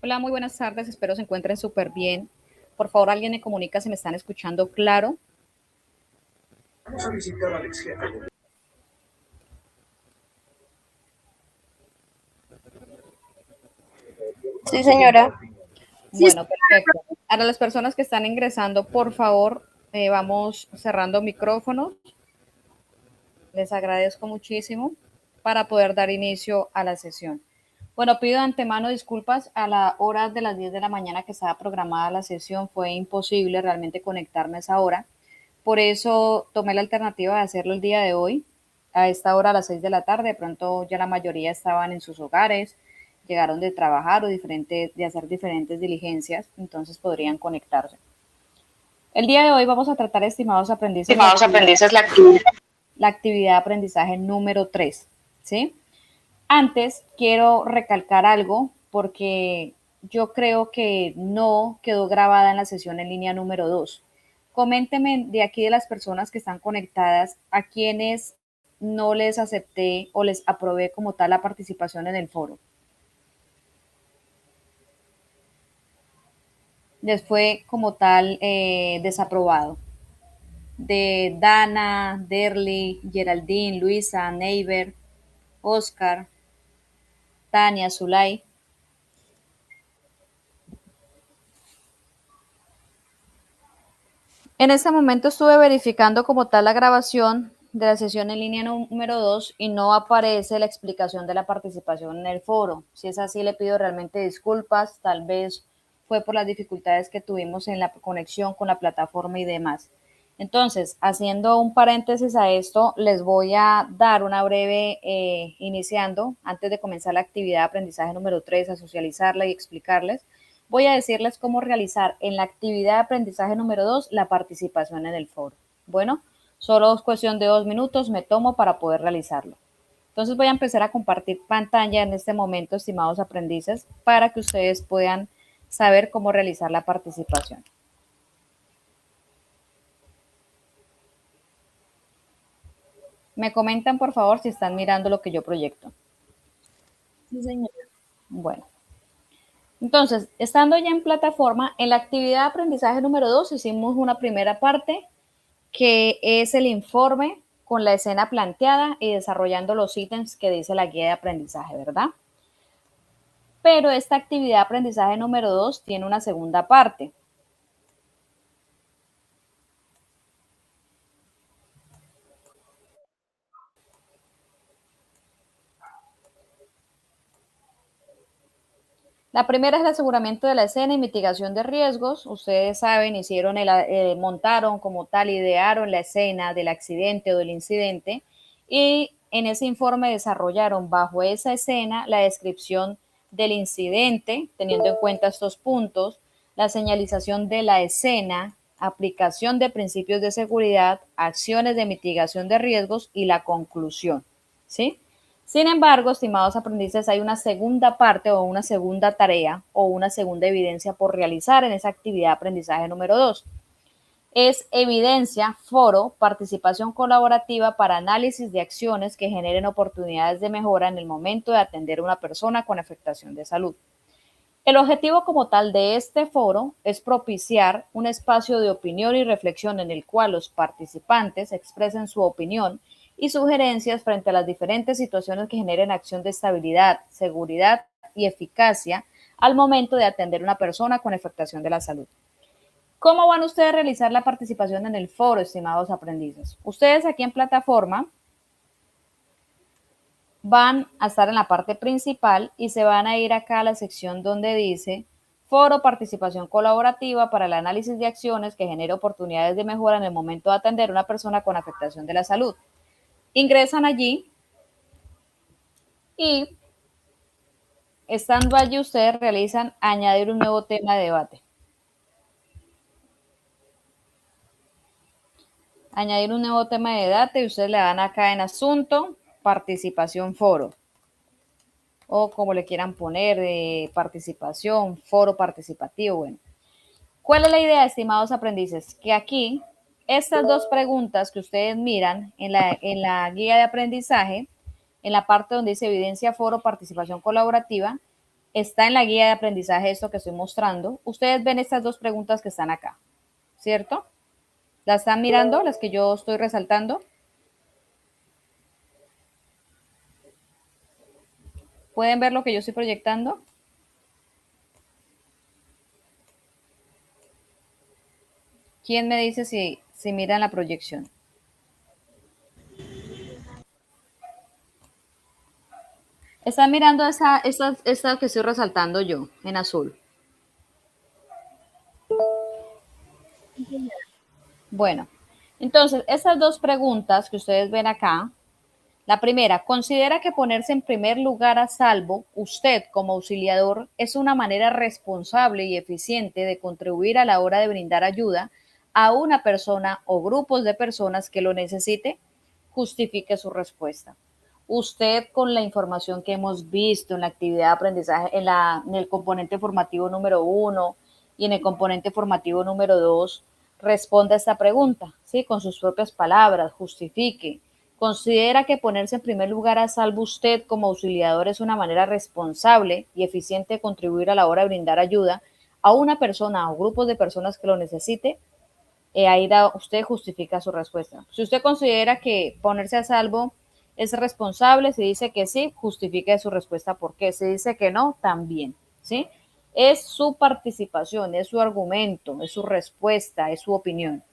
Hola, muy buenas tardes. Espero se encuentren súper bien. Por favor, alguien me comunica si me están escuchando claro. Vamos a visitar al ex jefe. Sí, señora. Sí, Bueno, perfecto. Para las personas que están ingresando, por favor, vamos cerrando micrófonos. Les agradezco muchísimo para poder dar inicio a la sesión. Bueno, pido de antemano disculpas. A la hora de las 10 de la mañana que estaba programada la sesión fue imposible realmente conectarme a esa hora. Por eso tomé la alternativa de hacerlo el día de hoy, a esta hora a las 6 de la tarde. De pronto ya la mayoría estaban en sus hogares, llegaron de trabajar o de hacer diferentes diligencias, entonces podrían conectarse. El día de hoy vamos a tratar, estimados aprendices, Estimados aprendices, la actividad. la actividad de aprendizaje número 3, ¿sí? Antes quiero recalcar algo porque yo creo que no quedó grabada en la sesión en línea número 2. Coméntenme de aquí de las personas que están conectadas a quienes no les acepté o les aprobé como tal la participación en el foro. Les fue como tal desaprobado. De Dana, Derly, Geraldine, Luisa, Neiber, Oscar, Tania, Zulay. En este momento estuve verificando como tal la grabación de la sesión en línea número 2 y no aparece la explicación de la participación en el foro. Si es así, le pido realmente disculpas. Tal vez fue por las dificultades que tuvimos en la conexión con la plataforma y demás. Entonces, haciendo un paréntesis a esto, les voy a dar una breve iniciando, antes de comenzar la actividad de aprendizaje número 3, a socializarla y explicarles. Voy a decirles cómo realizar en la actividad de aprendizaje número 2 la participación en el foro. Bueno, solo es cuestión de 2 minutos, me tomo para poder realizarlo. Entonces voy a empezar a compartir pantalla en este momento, estimados aprendices, para que ustedes puedan saber cómo realizar la participación. Me comentan, por favor, si están mirando lo que yo proyecto. sí, señora. Bueno, entonces, estando ya en plataforma, en la actividad de aprendizaje número 2 hicimos una primera parte que es el informe con la escena planteada y desarrollando los ítems que dice la guía de aprendizaje, ¿verdad? Pero esta actividad de aprendizaje número 2 tiene una segunda parte. La primera es el aseguramiento de la escena y mitigación de riesgos. Ustedes saben, montaron como tal, idearon la escena del accidente o del incidente y en ese informe desarrollaron bajo esa escena la descripción del incidente, teniendo en cuenta estos puntos, la señalización de la escena, aplicación de principios de seguridad, acciones de mitigación de riesgos y la conclusión, ¿sí? Sin embargo, estimados aprendices, hay una segunda parte o una segunda tarea o una segunda evidencia por realizar en esa actividad de aprendizaje número 2. Es evidencia, foro, participación colaborativa para análisis de acciones que generen oportunidades de mejora en el momento de atender a una persona con afectación de salud. El objetivo como tal de este foro es propiciar un espacio de opinión y reflexión en el cual los participantes expresen su opinión y sugerencias frente a las diferentes situaciones que generen acción de estabilidad, seguridad y eficacia al momento de atender a una persona con afectación de la salud. ¿Cómo van ustedes a realizar la participación en el foro, estimados aprendices? Ustedes aquí en plataforma van a estar en la parte principal y se van a ir acá a la sección donde dice foro participación colaborativa para el análisis de acciones que genere oportunidades de mejora en el momento de atender a una persona con afectación de la salud. Ingresan allí y estando allí ustedes realizan añadir un nuevo tema de debate. Añadir un nuevo tema de debate y ustedes le dan acá en asunto participación foro o como le quieran poner, participación, foro participativo, bueno. ¿Cuál es la idea, estimados aprendices? Que aquí, estas dos preguntas que ustedes miran en la guía de aprendizaje, en la parte donde dice evidencia, foro, participación colaborativa, está en la guía de aprendizaje esto que estoy mostrando. Ustedes ven estas dos preguntas que están acá, ¿cierto? ¿Las están mirando, las que yo estoy resaltando? ¿Pueden ver lo que yo estoy proyectando? ¿Quién me dice si miran la proyección? Están mirando esta que estoy resaltando yo, en azul. Bueno, entonces, estas dos preguntas que ustedes ven acá, la primera, ¿considera que ponerse en primer lugar a salvo, usted como auxiliador, es una manera responsable y eficiente de contribuir a la hora de brindar ayuda a una persona o grupos de personas que lo necesite? Justifique su respuesta. Usted, con la información que hemos visto en la actividad de aprendizaje, en el componente formativo número 1 y en el componente formativo número 2, responda a esta pregunta, ¿sí? Con sus propias palabras, justifique. ¿Considera que ponerse en primer lugar a salvo usted como auxiliador es una manera responsable y eficiente de contribuir a la hora de brindar ayuda a una persona o grupos de personas que lo necesite? Ahí usted justifica su respuesta. Si usted considera que ponerse a salvo es responsable, si dice que sí, justifique su respuesta por qué. Si dice que no, también, ¿sí? Es su participación, es su argumento, es su respuesta, es su opinión.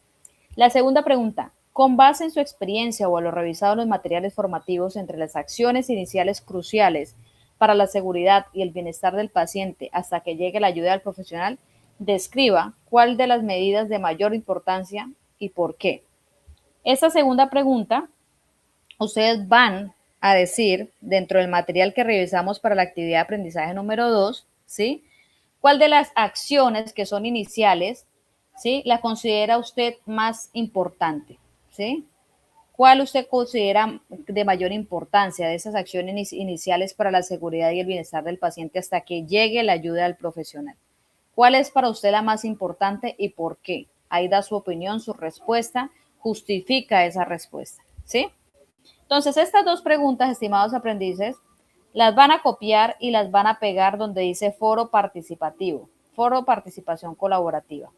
La segunda pregunta, con base en su experiencia o a lo revisado en los materiales formativos, entre las acciones iniciales cruciales para la seguridad y el bienestar del paciente hasta que llegue la ayuda del profesional, describa cuál de las medidas de mayor importancia y por qué. Esta segunda pregunta, ustedes van a decir dentro del material que revisamos para la actividad de aprendizaje número 2, ¿sí? ¿Cuál de las acciones que son iniciales, ¿sí? La considera usted más importante, ¿sí? ¿Cuál usted considera de mayor importancia de esas acciones iniciales para la seguridad y el bienestar del paciente hasta que llegue la ayuda del profesional? ¿Cuál es para usted la más importante y por qué? Ahí da su opinión, su respuesta, justifica esa respuesta, ¿sí? Entonces, estas dos preguntas, estimados aprendices, las van a copiar y las van a pegar donde dice foro participativo, foro participación colaborativa.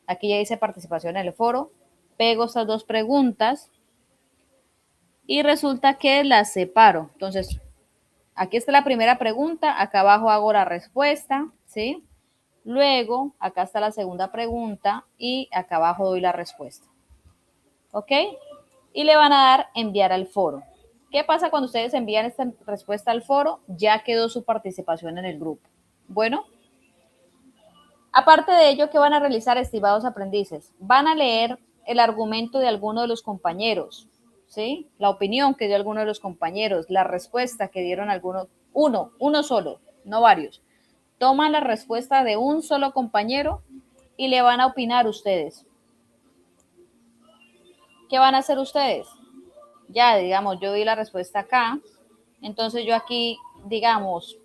Aquí ya dice participación en el foro, pego estas dos preguntas y resulta que las separo. Entonces, aquí está la primera pregunta, acá abajo hago la respuesta, ¿sí? Luego, acá está la segunda pregunta y acá abajo doy la respuesta. ¿Ok? Y le van a dar enviar al foro. ¿Qué pasa cuando ustedes envían esta respuesta al foro? Ya quedó su participación en el grupo. Bueno, aparte de ello, ¿qué van a realizar, estimados aprendices? Van a leer el argumento de alguno de los compañeros, ¿sí? La opinión que dio alguno de los compañeros, la respuesta que dieron algunos, uno solo, no varios. Toman la respuesta de un solo compañero y le van a opinar ustedes. ¿Qué van a hacer ustedes? Ya, digamos, yo di la respuesta acá, entonces yo aquí, digamos,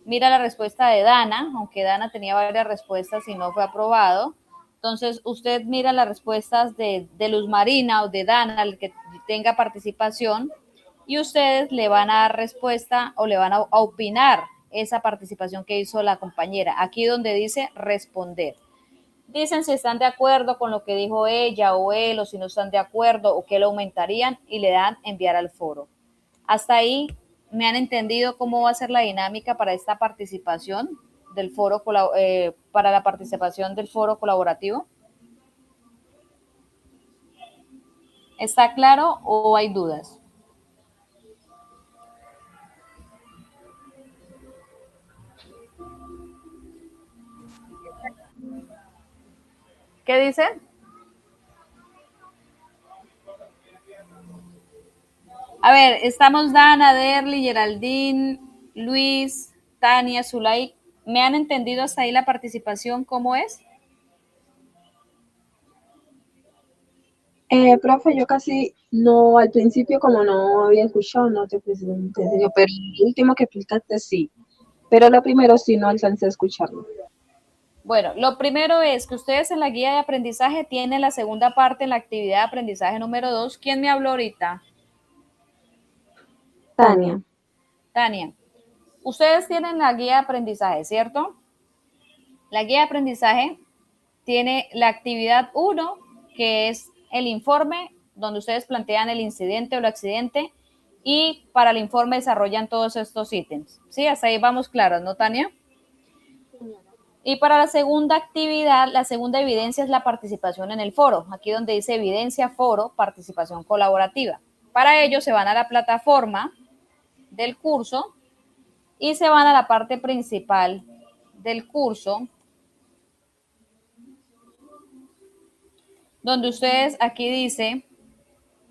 mira la respuesta de Dana, aunque Dana tenía varias respuestas y no fue aprobado. Entonces, usted mira las respuestas de Luz Marina o de Dana, el que tenga participación, y ustedes le van a dar respuesta o le van a opinar esa participación que hizo la compañera. Aquí donde dice responder. Dicen si están de acuerdo con lo que dijo ella o él, o si no están de acuerdo, o qué lo aumentarían, y le dan enviar al foro. Hasta ahí, ¿me han entendido cómo va a ser la dinámica para esta participación del foro, para la participación del foro colaborativo? ¿Está claro o hay dudas? ¿Qué dicen? A ver, estamos Dana, Derly, Geraldine, Luis, Tania, Zulay. ¿Me han entendido hasta ahí la participación cómo es? Profe, yo casi no, al principio como no había escuchado, no te presenté, en serio, pero el último que explicaste sí, pero lo primero sí no alcancé a escucharlo. Bueno, lo primero es que ustedes en la guía de aprendizaje tienen la segunda parte en la actividad de aprendizaje número 2. ¿Quién me habló ahorita? Tania. Tania. Ustedes tienen la guía de aprendizaje, ¿cierto? La guía de aprendizaje tiene la actividad 1, que es el informe, donde ustedes plantean el incidente o el accidente, y para el informe desarrollan todos estos ítems. ¿Sí? Hasta ahí vamos claros, ¿no, Tania? Y para la segunda actividad, la segunda evidencia es la participación en el foro. Aquí donde dice evidencia, foro, participación colaborativa. Para ello se van a la plataforma del curso y se van a la parte principal del curso, donde ustedes aquí dice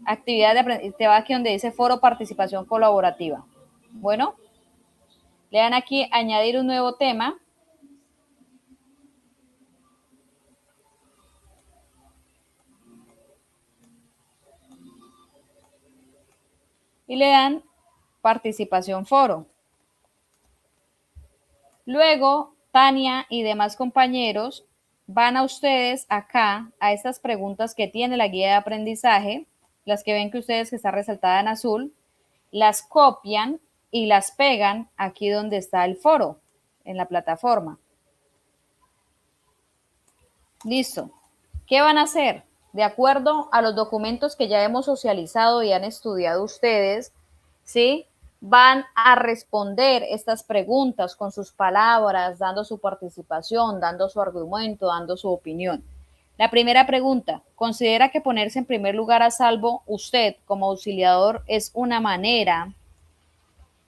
actividad de aprendizaje, te va aquí donde dice foro participación colaborativa. Bueno, le dan aquí añadir un nuevo tema. Y le dan participación foro. Luego, Tania y demás compañeros van a ustedes acá, a estas preguntas que tiene la guía de aprendizaje, las que ven que ustedes que está resaltada en azul, las copian y las pegan aquí donde está el foro, en la plataforma. Listo. ¿Qué van a hacer? De acuerdo a los documentos que ya hemos socializado y han estudiado ustedes, ¿sí? Van a responder estas preguntas con sus palabras, dando su participación, dando su argumento, dando su opinión. La primera pregunta, ¿considera que ponerse en primer lugar a salvo usted como auxiliador es una manera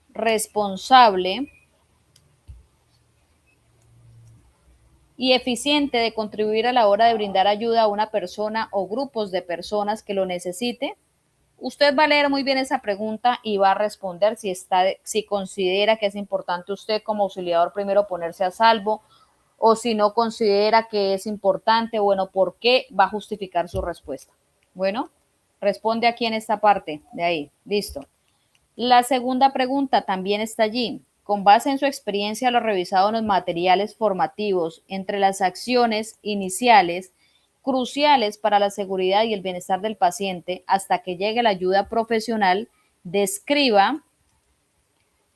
responsable y eficiente de contribuir a la hora de brindar ayuda a una persona o grupos de personas que lo necesite? Usted va a leer muy bien esa pregunta y va a responder si considera que es importante usted como auxiliador primero ponerse a salvo, o si no considera que es importante, bueno, ¿por qué? Va a justificar su respuesta. Bueno, responde aquí en esta parte de ahí. Listo. La segunda pregunta también está allí. Con base en su experiencia, lo revisado en los materiales formativos, entre las acciones iniciales cruciales para la seguridad y el bienestar del paciente hasta que llegue la ayuda profesional, describa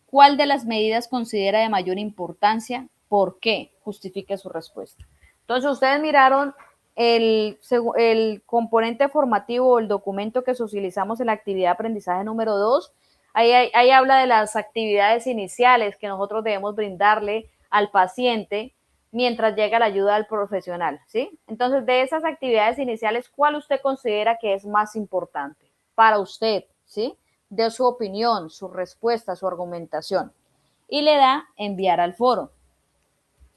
cuál de las medidas considera de mayor importancia, por qué, justifique su respuesta. Entonces, ustedes miraron el componente formativo o el documento que socializamos en la actividad de aprendizaje número 2. Ahí habla de las actividades iniciales que nosotros debemos brindarle al paciente mientras llega la ayuda del profesional, ¿sí? Entonces, de esas actividades iniciales, ¿cuál usted considera que es más importante para usted, ¿sí? De su opinión, su respuesta, su argumentación. Y le da enviar al foro.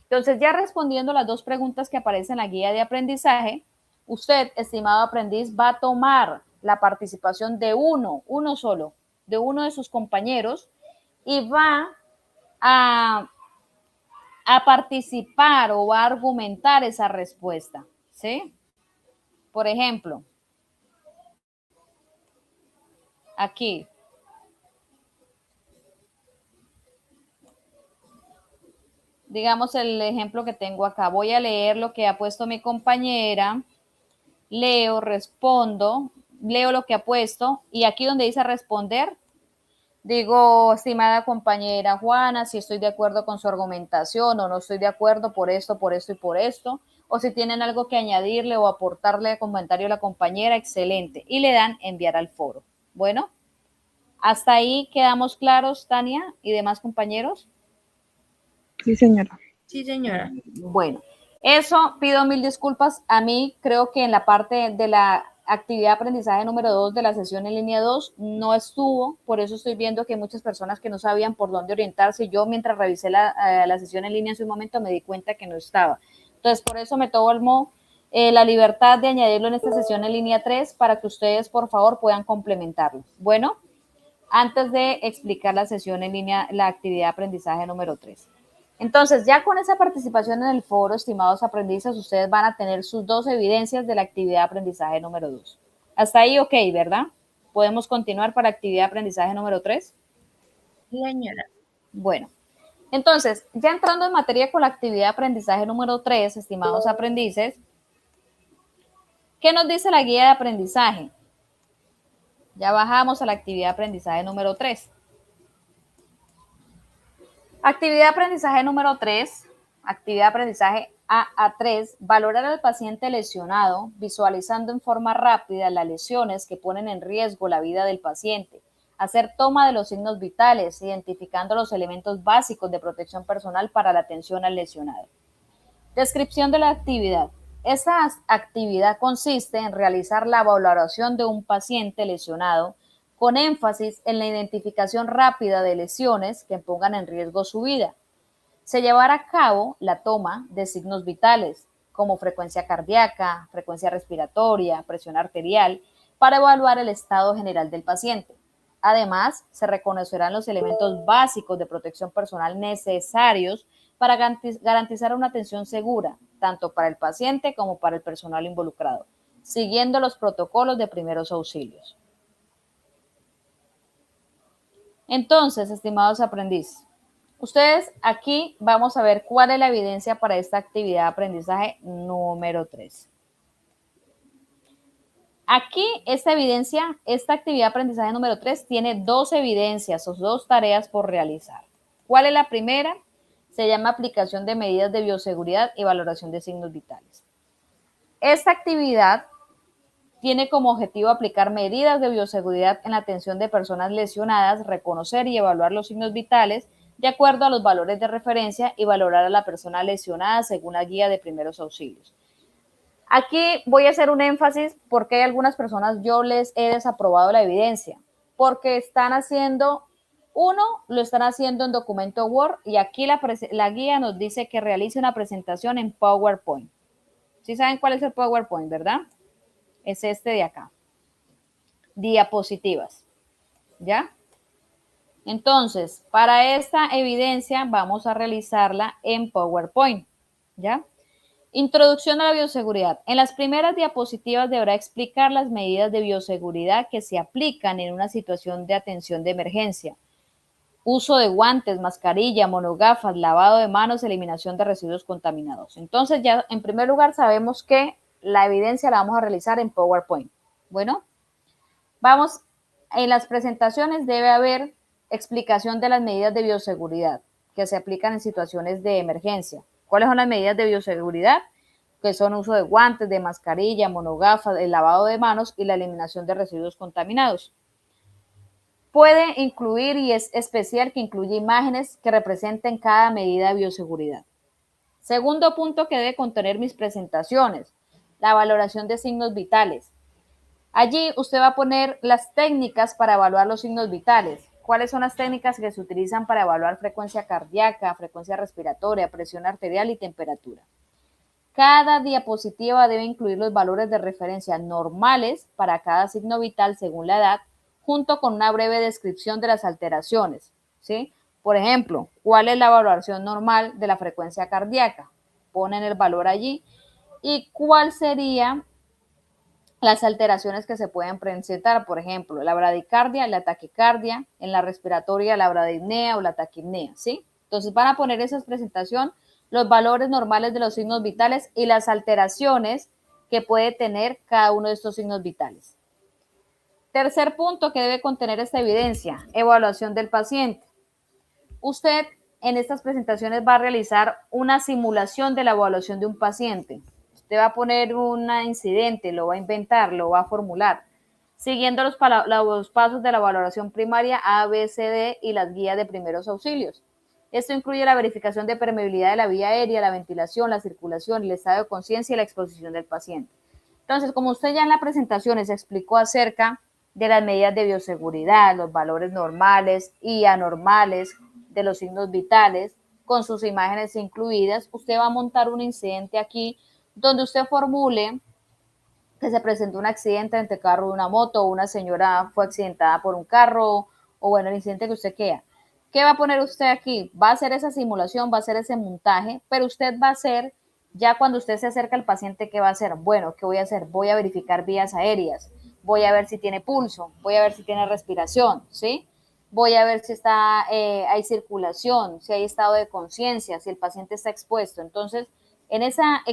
Entonces, ya respondiendo las dos preguntas que aparecen en la guía de aprendizaje, usted, estimado aprendiz, va a tomar la participación de uno solo, de uno de sus compañeros y va a participar o va a argumentar esa respuesta, ¿sí? Por ejemplo, aquí, digamos el ejemplo que tengo acá. Voy a leer lo que ha puesto mi compañera, leo, respondo, leo lo que ha puesto y aquí donde dice responder, digo, estimada compañera Juana, si estoy de acuerdo con su argumentación o no estoy de acuerdo por esto y por esto, o si tienen algo que añadirle o aportarle de comentario a la compañera, excelente. Y le dan enviar al foro. Bueno, hasta ahí quedamos claros, Tania y demás compañeros. Sí, señora. Sí, señora. Bueno, eso pido mil disculpas. A mí creo que en la parte de la actividad de aprendizaje número 2 de la sesión en línea 2 no estuvo, por eso estoy viendo que hay muchas personas que no sabían por dónde orientarse. Yo mientras revisé la sesión en línea en su momento me di cuenta que no estaba. Entonces, por eso me tomo la libertad de añadirlo en esta sesión en línea 3 para que ustedes, por favor, puedan complementarlo. Bueno, antes de explicar la sesión en línea, la actividad de aprendizaje número 3. Entonces, ya con esa participación en el foro, estimados aprendices, ustedes van a tener sus dos evidencias de la actividad de aprendizaje número 2. Hasta ahí, ok, ¿verdad? ¿Podemos continuar para actividad de aprendizaje número 3? Sí, señora. Bueno, entonces, ya entrando en materia con la actividad de aprendizaje número 3, estimados aprendices, ¿qué nos dice la guía de aprendizaje? Ya bajamos a la actividad de aprendizaje número 3. Actividad de aprendizaje número 3, actividad de aprendizaje AA3, valorar al paciente lesionado, visualizando en forma rápida las lesiones que ponen en riesgo la vida del paciente, hacer toma de los signos vitales, identificando los elementos básicos de protección personal para la atención al lesionado. Descripción de la actividad. Esta actividad consiste en realizar la valoración de un paciente lesionado con énfasis en la identificación rápida de lesiones que pongan en riesgo su vida. Se llevará a cabo la toma de signos vitales, como frecuencia cardíaca, frecuencia respiratoria, presión arterial, para evaluar el estado general del paciente. Además, se reconocerán los elementos básicos de protección personal necesarios para garantizar una atención segura, tanto para el paciente como para el personal involucrado, siguiendo los protocolos de primeros auxilios. Entonces, estimados aprendices, ustedes aquí vamos a ver cuál es la evidencia para esta actividad de aprendizaje número 3. Aquí esta evidencia, esta actividad de aprendizaje número 3 tiene dos evidencias o dos tareas por realizar. ¿Cuál es la primera? Se llama aplicación de medidas de bioseguridad y valoración de signos vitales. Esta actividad tiene como objetivo aplicar medidas de bioseguridad en la atención de personas lesionadas, reconocer y evaluar los signos vitales de acuerdo a los valores de referencia y valorar a la persona lesionada según la guía de primeros auxilios. Aquí voy a hacer un énfasis porque hay algunas personas yo les he desaprobado la evidencia, porque están haciendo, lo están haciendo en documento Word y aquí la guía nos dice que realice una presentación en PowerPoint. ¿Sí saben cuál es el PowerPoint, verdad? Es este de acá. Diapositivas. ¿Ya? Entonces, para esta evidencia vamos a realizarla en PowerPoint. ¿Ya? Introducción a la bioseguridad. En las primeras diapositivas deberá explicar las medidas de bioseguridad que se aplican en una situación de atención de emergencia. Uso de guantes, mascarilla, monogafas, lavado de manos, eliminación de residuos contaminados. Entonces ya en primer lugar sabemos que la evidencia la vamos a realizar en PowerPoint. Bueno, vamos, en las presentaciones debe haber explicación de las medidas de bioseguridad que se aplican en situaciones de emergencia. ¿Cuáles son las medidas de bioseguridad? Que son uso de guantes, de mascarilla, monogafas, el lavado de manos y la eliminación de residuos contaminados. Puede incluir y es especial que incluya imágenes que representen cada medida de bioseguridad. Segundo punto que debe contener mis presentaciones, la valoración de signos vitales. Allí usted va a poner las técnicas para evaluar los signos vitales. ¿Cuáles son las técnicas que se utilizan para evaluar frecuencia cardíaca, frecuencia respiratoria, presión arterial y temperatura? Cada diapositiva debe incluir los valores de referencia normales para cada signo vital según la edad, junto con una breve descripción de las alteraciones, ¿sí? Por ejemplo, ¿cuál es la valoración normal de la frecuencia cardíaca? Ponen el valor allí. ¿Y cuál sería las alteraciones que se pueden presentar? Por ejemplo, la bradicardia, la taquicardia, en la respiratoria la bradipnea o la taquipnea, ¿sí? Entonces van a poner esa presentación, los valores normales de los signos vitales y las alteraciones que puede tener cada uno de estos signos vitales. Tercer punto que debe contener esta evidencia, evaluación del paciente. Usted en estas presentaciones va a realizar una simulación de la evaluación de un paciente. Usted va a poner un incidente, lo va a inventar, lo va a formular, siguiendo los pasos de la valoración primaria A, B, C, D y las guías de primeros auxilios. Esto incluye la verificación de permeabilidad de la vía aérea, la ventilación, la circulación, el estado de conciencia y la exposición del paciente. Entonces, como usted ya en la presentación se explicó acerca de las medidas de bioseguridad, los valores normales y anormales de los signos vitales, con sus imágenes incluidas, usted va a montar un incidente aquí donde usted formule que se presentó un accidente entre carro y una moto, o una señora fue accidentada por un carro, o bueno, el incidente que usted quiera. ¿Qué va a poner usted aquí? Va a hacer esa simulación, va a hacer ese montaje, pero usted va a hacer, ya cuando usted se acerca al paciente, ¿qué va a hacer? Bueno, ¿qué voy a hacer? Voy a verificar vías aéreas, voy a ver si tiene pulso, voy a ver si tiene respiración, ¿sí? Voy a ver si hay circulación, si hay estado de conciencia, si el paciente está expuesto. Entonces, en esa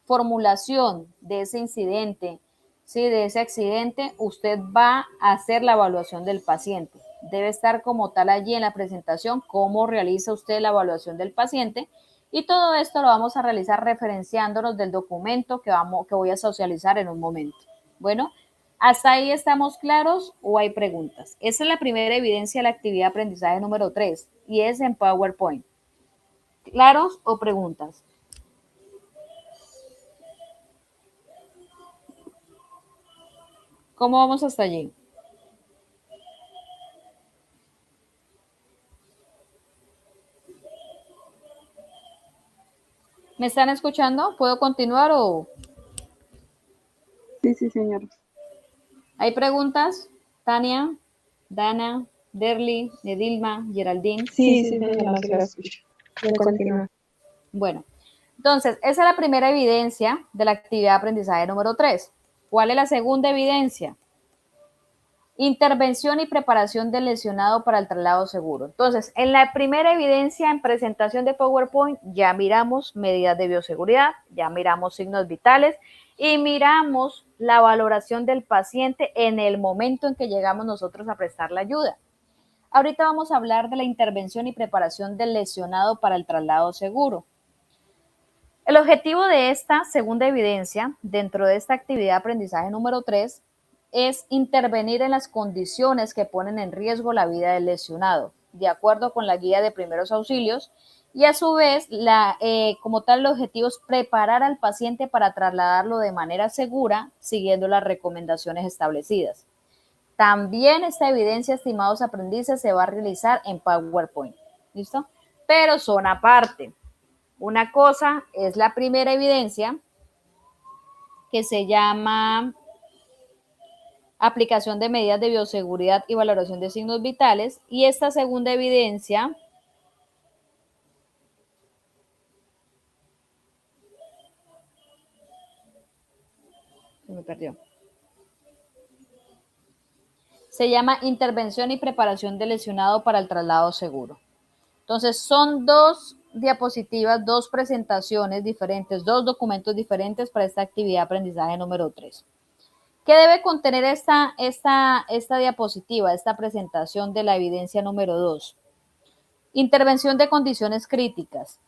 formulación de ese incidente, ¿sí? De ese accidente, usted va a hacer la evaluación del paciente, Debe estar como tal allí en la presentación cómo realiza usted la evaluación del paciente y todo esto lo vamos a realizar referenciándonos del documento que voy a socializar en un momento. Bueno, ¿hasta ahí estamos claros o hay preguntas? Esa es la primera evidencia de la actividad de aprendizaje número 3 y es en PowerPoint. ¿Claros o preguntas? ¿Cómo vamos hasta allí? ¿Me están escuchando? ¿Puedo continuar o Sí, sí, señor. hay preguntas? Tania, Dana, Derly, Edilma, Geraldine. Sí, sí, señora, se la escucho. Puede continuar. Bueno, entonces, esa es la primera evidencia de la actividad de aprendizaje número 3. ¿Cuál es la segunda evidencia? Intervención y preparación del lesionado para el traslado seguro. Entonces, en la primera evidencia en presentación de PowerPoint ya miramos medidas de bioseguridad, ya miramos signos vitales y miramos la valoración del paciente en el momento en que llegamos nosotros a prestar la ayuda. Ahorita vamos a hablar de la intervención y preparación del lesionado para el traslado seguro. El objetivo de esta segunda evidencia, dentro de esta actividad de aprendizaje número 3, es intervenir en las condiciones que ponen en riesgo la vida del lesionado, de acuerdo con la guía de primeros auxilios, y a su vez, como tal, el objetivo es preparar al paciente para trasladarlo de manera segura, siguiendo las recomendaciones establecidas. También esta evidencia, estimados aprendices, se va a realizar en PowerPoint. ¿Listo? Pero son aparte. Una cosa es la primera evidencia, que se llama aplicación de medidas de bioseguridad y valoración de signos vitales, y esta segunda evidencia se llama intervención y preparación del lesionado para el traslado seguro. Entonces, son dos diapositivas, dos presentaciones diferentes, dos documentos diferentes para esta actividad de aprendizaje número 3. ¿Qué debe contener esta diapositiva, esta presentación de la evidencia número 2? Intervención de condiciones críticas.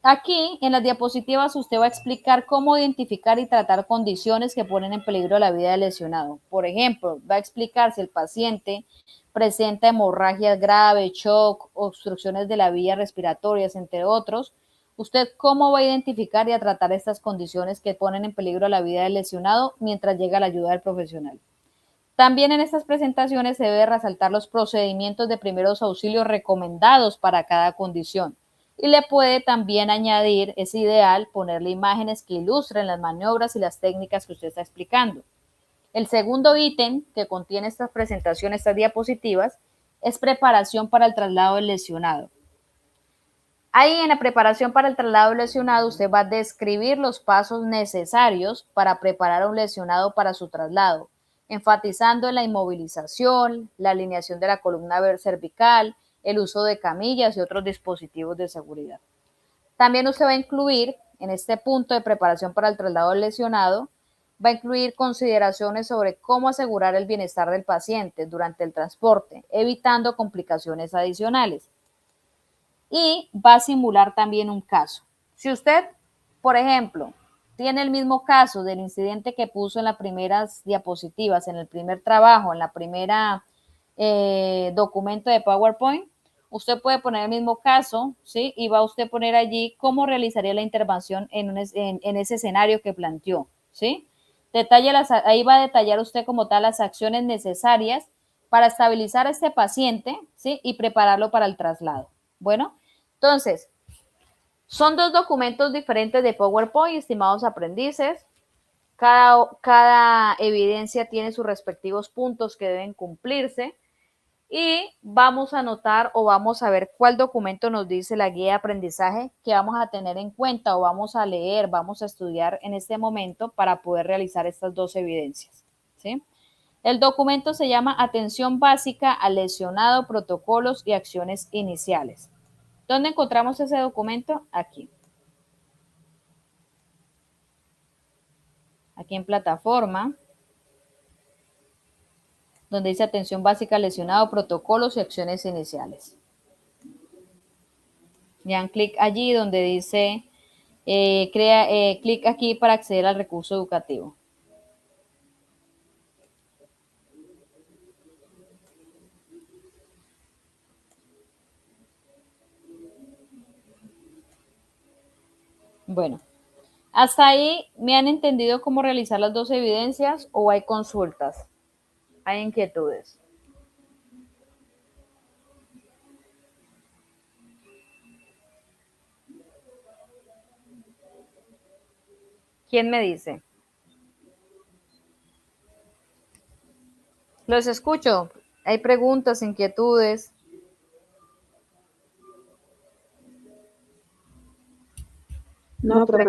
Aquí, en las diapositivas, usted va a explicar cómo identificar y tratar condiciones que ponen en peligro la vida del lesionado. Por ejemplo, va a explicar si el paciente presenta hemorragias graves, shock, obstrucciones de la vía respiratorias, entre otros. ¿Usted cómo va a identificar y a tratar estas condiciones que ponen en peligro la vida del lesionado mientras llega la ayuda del profesional? También en estas presentaciones se debe resaltar los procedimientos de primeros auxilios recomendados para cada condición. Y le puede también añadir, es ideal, ponerle imágenes que ilustren las maniobras y las técnicas que usted está explicando. El segundo ítem que contiene esta presentación, estas diapositivas, es preparación para el traslado del lesionado. Ahí en la preparación para el traslado del lesionado, usted va a describir los pasos necesarios para preparar a un lesionado para su traslado, enfatizando en la inmovilización, la alineación de la columna cervical, el uso de camillas y otros dispositivos de seguridad. También usted va a incluir, en este punto de preparación para el traslado del lesionado, va a incluir consideraciones sobre cómo asegurar el bienestar del paciente durante el transporte, evitando complicaciones adicionales. Y va a simular también un caso. Si usted, por ejemplo, tiene el mismo caso del incidente que puso en las primeras diapositivas, en el primer trabajo, en la primera documento de PowerPoint, usted puede poner el mismo caso, ¿sí? Y va a usted poner allí cómo realizaría la intervención en ese escenario que planteó, ¿sí? Ahí va a detallar usted como tal las acciones necesarias para estabilizar a este paciente, ¿sí? Y prepararlo para el traslado. Bueno, entonces, son dos documentos diferentes de PowerPoint, estimados aprendices. Cada evidencia tiene sus respectivos puntos que deben cumplirse. Y vamos a anotar o vamos a ver cuál documento nos dice la guía de aprendizaje que vamos a tener en cuenta o vamos a leer, vamos a estudiar en este momento para poder realizar estas dos evidencias, ¿sí? El documento se llama Atención Básica al Lesionado, Protocolos y Acciones Iniciales. ¿Dónde encontramos ese documento? Aquí. Aquí en plataforma. donde dice atención básica al lesionado, protocolos y acciones iniciales. Le dan clic allí donde dice clic aquí para acceder al recurso educativo. Bueno, hasta ahí me han entendido cómo realizar las dos evidencias o hay consultas, hay inquietudes. ¿Quién me dice? Los escucho. Hay preguntas, inquietudes. No, profe,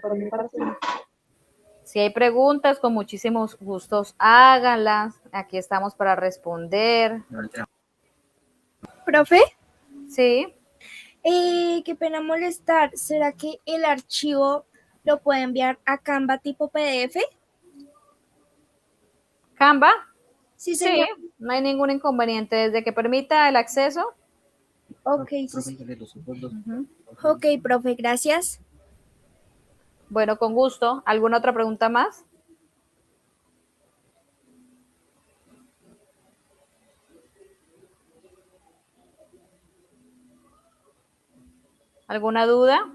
por mi parte. Si hay preguntas, con muchísimos gustos, háganlas. Aquí estamos para responder. Profe, Sí, qué pena molestar. ¿Será que el archivo lo puede enviar a Canva tipo PDF? Canva. Sí, Sí, señor. no hay ningún inconveniente desde que permita el acceso. Ok, sí. Ok, profe, gracias. Bueno, con gusto. ¿Alguna otra pregunta más? ¿Alguna duda?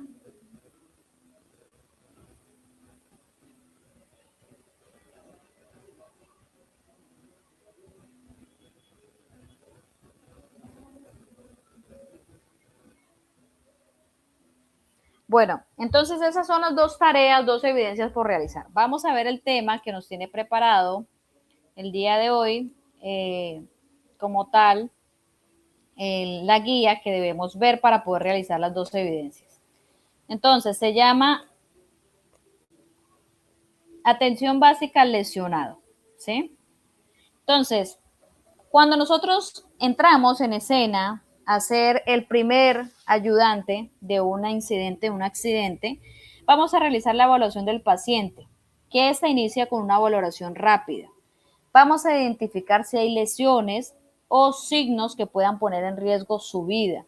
Bueno, entonces esas son las dos tareas, dos evidencias por realizar. Vamos a ver el tema que nos tiene preparado el día de hoy como tal, la guía que debemos ver para poder realizar las dos evidencias. Entonces, se llama atención básica al lesionado, ¿sí? Entonces, cuando nosotros entramos en escena a ser el primer ayudante de un incidente, un accidente, vamos a realizar la evaluación del paciente, que esta inicia con una valoración rápida. Vamos a identificar si hay lesiones o signos que puedan poner en riesgo su vida.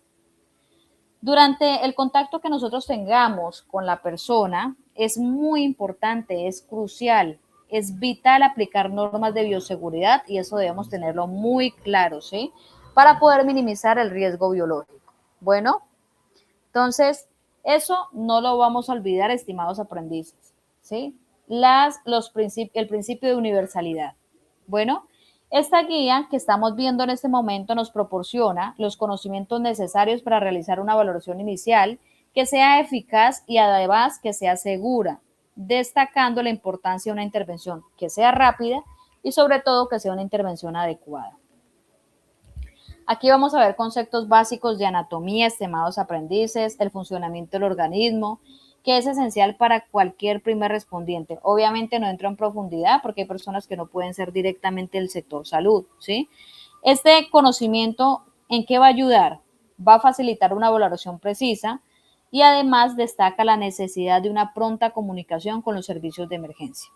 Durante el contacto que nosotros tengamos con la persona, es muy importante, es crucial, es vital aplicar normas de bioseguridad y eso debemos tenerlo muy claro, ¿sí? Para poder minimizar el riesgo biológico. Bueno, entonces, eso no lo vamos a olvidar, estimados aprendices, ¿sí? El principio de universalidad. Bueno, esta guía que estamos viendo en este momento nos proporciona los conocimientos necesarios para realizar una valoración inicial que sea eficaz y además que sea segura, destacando la importancia de una intervención que sea rápida y sobre todo que sea una intervención adecuada. Aquí vamos a ver conceptos básicos de anatomía, estimados aprendices, el funcionamiento del organismo, que es esencial para cualquier primer respondiente. Obviamente no entro en profundidad porque hay personas que no pueden ser directamente del sector salud, ¿sí? Este conocimiento, ¿en qué va a ayudar? Va a facilitar una valoración precisa y además destaca la necesidad de una pronta comunicación con los servicios de emergencia.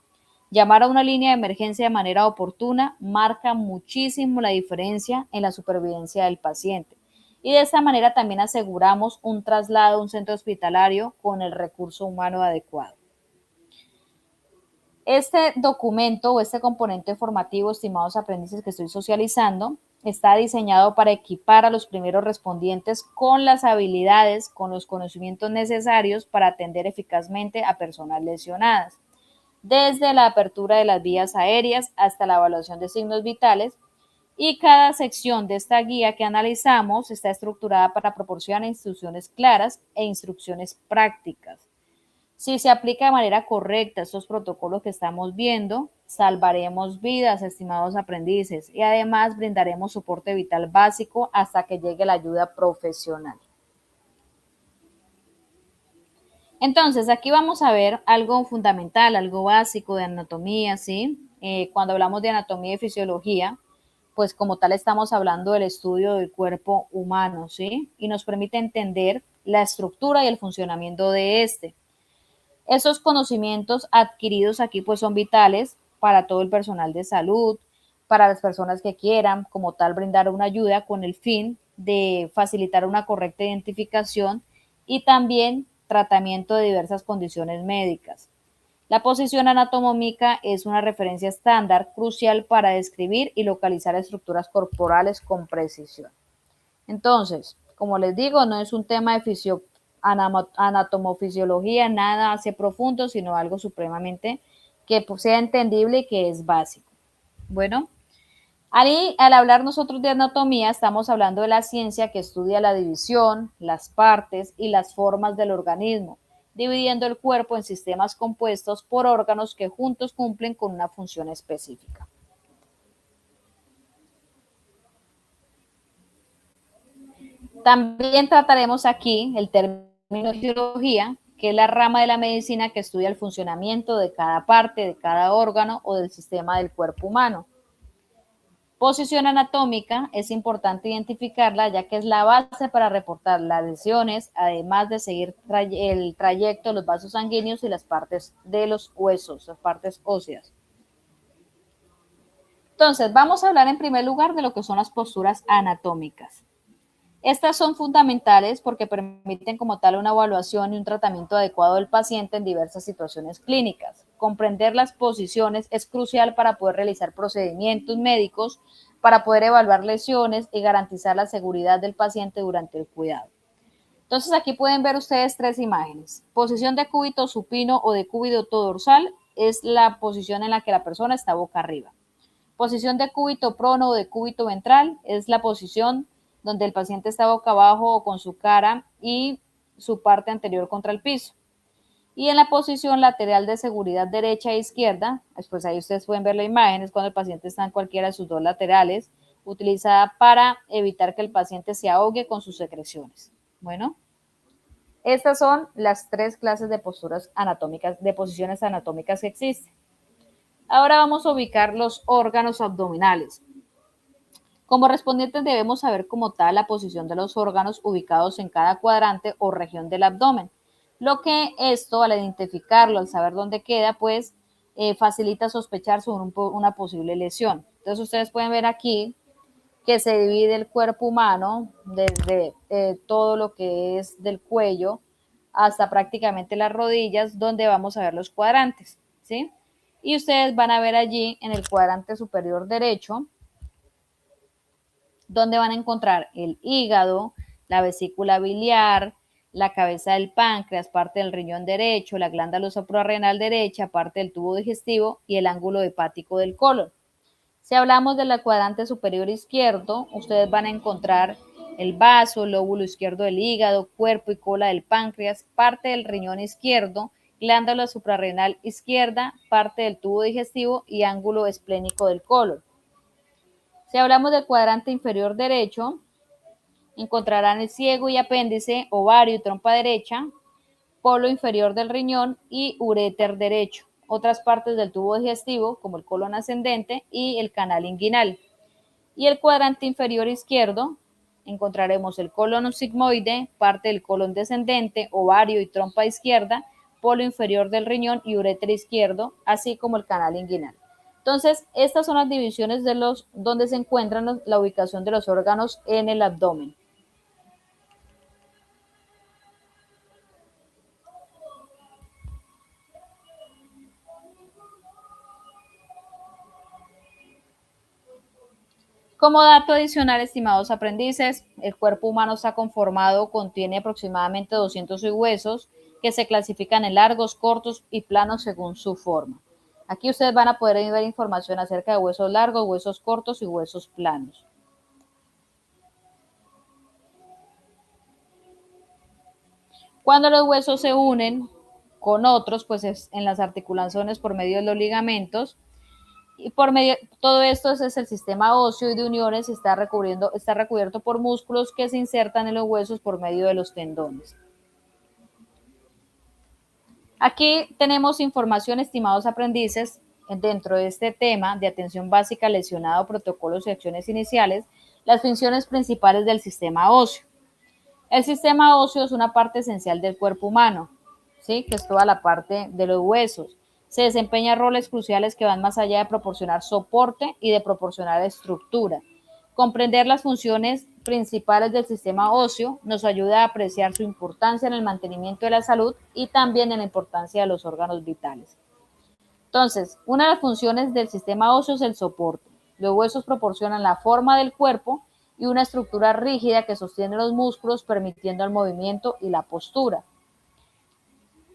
Llamar a una línea de emergencia de manera oportuna marca muchísimo la diferencia en la supervivencia del paciente. Y de esta manera también aseguramos un traslado a un centro hospitalario con el recurso humano adecuado. Este documento o este componente formativo, estimados aprendices que estoy socializando, está diseñado para equipar a los primeros respondientes con las habilidades, con los conocimientos necesarios para atender eficazmente a personas lesionadas, desde la apertura de las vías aéreas hasta la evaluación de signos vitales, y cada sección de esta guía que analizamos está estructurada para proporcionar instrucciones claras e instrucciones prácticas. Si se aplica de manera correcta estos protocolos que estamos viendo, salvaremos vidas, estimados aprendices, y además brindaremos soporte vital básico hasta que llegue la ayuda profesional. Entonces, aquí vamos a ver algo fundamental, algo básico de anatomía, ¿sí? Cuando hablamos de anatomía y fisiología, pues como tal estamos hablando del estudio del cuerpo humano, ¿sí? Y nos permite entender la estructura y el funcionamiento de este. Esos conocimientos adquiridos aquí pues son vitales para todo el personal de salud, para las personas que quieran, como tal, brindar una ayuda con el fin de facilitar una correcta identificación y también tratamiento de diversas condiciones médicas. La posición anatómica es una referencia estándar crucial para describir y localizar estructuras corporales con precisión. Entonces, como les digo, no es un tema de anatomofisiología, nada hace profundo, sino algo supremamente que sea entendible y que es básico. Bueno, ahí, al hablar nosotros de anatomía, estamos hablando de la ciencia que estudia la división, las partes y las formas del organismo, dividiendo el cuerpo en sistemas compuestos por órganos que juntos cumplen con una función específica. También trataremos aquí el término fisiología, que es la rama de la medicina que estudia el funcionamiento de cada parte, de cada órgano o del sistema del cuerpo humano. Posición anatómica, es importante identificarla ya que es la base para reportar las lesiones, además de seguir el trayecto de los vasos sanguíneos y las partes de los huesos, las partes óseas. Entonces, vamos a hablar en primer lugar de lo que son las posturas anatómicas. Estas son fundamentales porque permiten como tal una evaluación y un tratamiento adecuado del paciente en diversas situaciones clínicas. Comprender las posiciones es crucial para poder realizar procedimientos médicos, para poder evaluar lesiones y garantizar la seguridad del paciente durante el cuidado. Entonces aquí pueden ver ustedes tres imágenes. Posición de cúbito supino o de cúbito dorsal es la posición en la que la persona está boca arriba. Posición de cúbito prono o de cúbito ventral es la posición donde el paciente está boca abajo o con su cara y su parte anterior contra el piso. Y en la posición lateral de seguridad derecha e izquierda, pues ahí ustedes pueden ver la imagen, es cuando el paciente está en cualquiera de sus dos laterales, utilizada para evitar que el paciente se ahogue con sus secreciones. Bueno, estas son las tres clases de posturas anatómicas, de posiciones anatómicas que existen. Ahora vamos a ubicar los órganos abdominales. Como respondientes debemos saber como tal la posición de los órganos ubicados en cada cuadrante o región del abdomen. Lo que esto, al identificarlo, al saber dónde queda, pues facilita sospechar sobre una posible lesión. Entonces ustedes pueden ver aquí que se divide el cuerpo humano desde todo lo que es del cuello hasta prácticamente las rodillas, donde vamos a ver los cuadrantes, ¿sí? Y ustedes van a ver allí en el cuadrante superior derecho, donde van a encontrar el hígado, la vesícula biliar, la cabeza del páncreas, parte del riñón derecho, la glándula suprarrenal derecha, parte del tubo digestivo y el ángulo hepático del colon. Si hablamos del cuadrante superior izquierdo, ustedes van a encontrar el vaso, el lóbulo izquierdo del hígado, cuerpo y cola del páncreas, parte del riñón izquierdo, glándula suprarrenal izquierda, parte del tubo digestivo y ángulo esplénico del colon. Si hablamos del cuadrante inferior derecho, encontrarán el ciego y apéndice, ovario y trompa derecha, polo inferior del riñón y uréter derecho, otras partes del tubo digestivo como el colon ascendente y el canal inguinal. Y el cuadrante inferior izquierdo encontraremos el colon sigmoide, parte del colon descendente, ovario y trompa izquierda, polo inferior del riñón y uréter izquierdo, así como el canal inguinal. Entonces, estas son las divisiones de donde se encuentran la ubicación de los órganos en el abdomen. Como dato adicional, estimados aprendices, el cuerpo humano está conformado, contiene aproximadamente 200 huesos que se clasifican en largos, cortos y planos según su forma. Aquí ustedes van a poder ver información acerca de huesos largos, huesos cortos y huesos planos. Cuando los huesos se unen con otros, pues es en las articulaciones por medio de los ligamentos, y por medio, todo esto es el sistema óseo y de uniones y está recubierto por músculos que se insertan en los huesos por medio de los tendones. Aquí tenemos información, estimados aprendices, dentro de este tema de atención básica, lesionado, protocolos y acciones iniciales, las funciones principales del sistema óseo. El sistema óseo es una parte esencial del cuerpo humano, ¿sí? Que es toda la parte de los huesos. Se desempeña roles cruciales que van más allá de proporcionar soporte y de proporcionar estructura. Comprender las funciones principales del sistema óseo nos ayuda a apreciar su importancia en el mantenimiento de la salud y también en la importancia de los órganos vitales. Entonces, una de las funciones del sistema óseo es el soporte. Los huesos proporcionan la forma del cuerpo y una estructura rígida que sostiene los músculos, permitiendo el movimiento y la postura.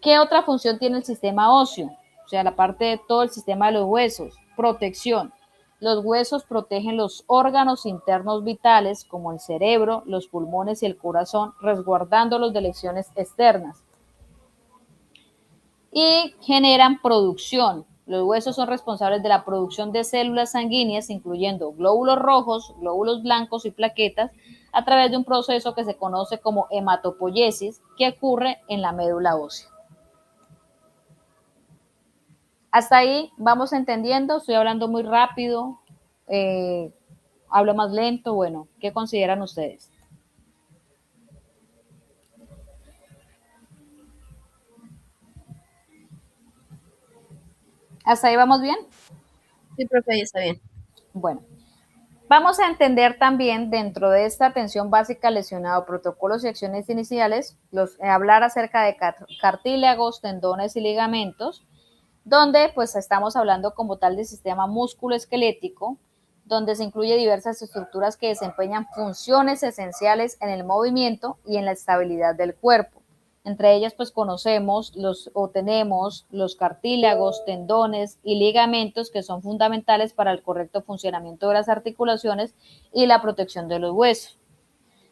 ¿Qué otra función tiene el sistema óseo? O sea, la parte de todo el sistema de los huesos. Protección. Los huesos protegen los órganos internos vitales como el cerebro, los pulmones y el corazón, resguardándolos de lesiones externas. Y generan producción. Los huesos son responsables de la producción de células sanguíneas, incluyendo glóbulos rojos, glóbulos blancos y plaquetas, a través de un proceso que se conoce como hematopoiesis, que ocurre en la médula ósea. Hasta ahí vamos entendiendo, estoy hablando muy rápido, hablo más lento, bueno, ¿qué consideran ustedes? ¿Hasta ahí vamos bien? Sí, profe, ahí está bien. Bueno, vamos a entender también dentro de esta atención básica lesionado, protocolos y acciones iniciales, hablar acerca de cartílagos, tendones y ligamentos, donde pues estamos hablando como tal de sistema músculo-esquelético, donde se incluye diversas estructuras que desempeñan funciones esenciales en el movimiento y en la estabilidad del cuerpo. Entre ellas pues conocemos tenemos los cartílagos, tendones y ligamentos que son fundamentales para el correcto funcionamiento de las articulaciones y la protección de los huesos.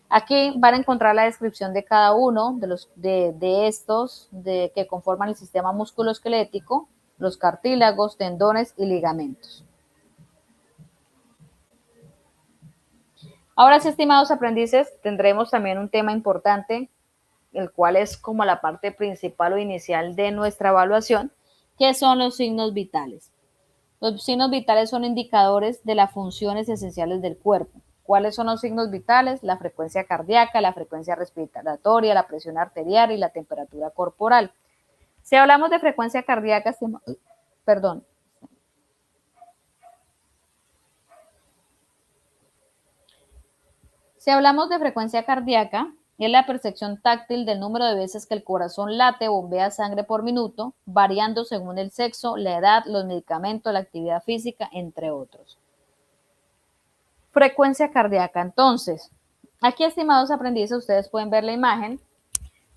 Aquí van a encontrar la descripción de cada uno de estos que conforman el sistema musculoesquelético, los cartílagos, tendones y ligamentos. Ahora sí, estimados aprendices, tendremos también un tema importante, el cual es como la parte principal o inicial de nuestra evaluación, que son los signos vitales. Los signos vitales son indicadores de las funciones esenciales del cuerpo. ¿Cuáles son los signos vitales? La frecuencia cardíaca, la frecuencia respiratoria, la presión arterial y la temperatura corporal. Si hablamos de frecuencia cardíaca, perdón. Si hablamos de frecuencia cardíaca, es la percepción táctil del número de veces que el corazón late o bombea sangre por minuto, variando según el sexo, la edad, los medicamentos, la actividad física, entre otros. Frecuencia cardíaca. Entonces, aquí, estimados aprendices, ustedes pueden ver la imagen,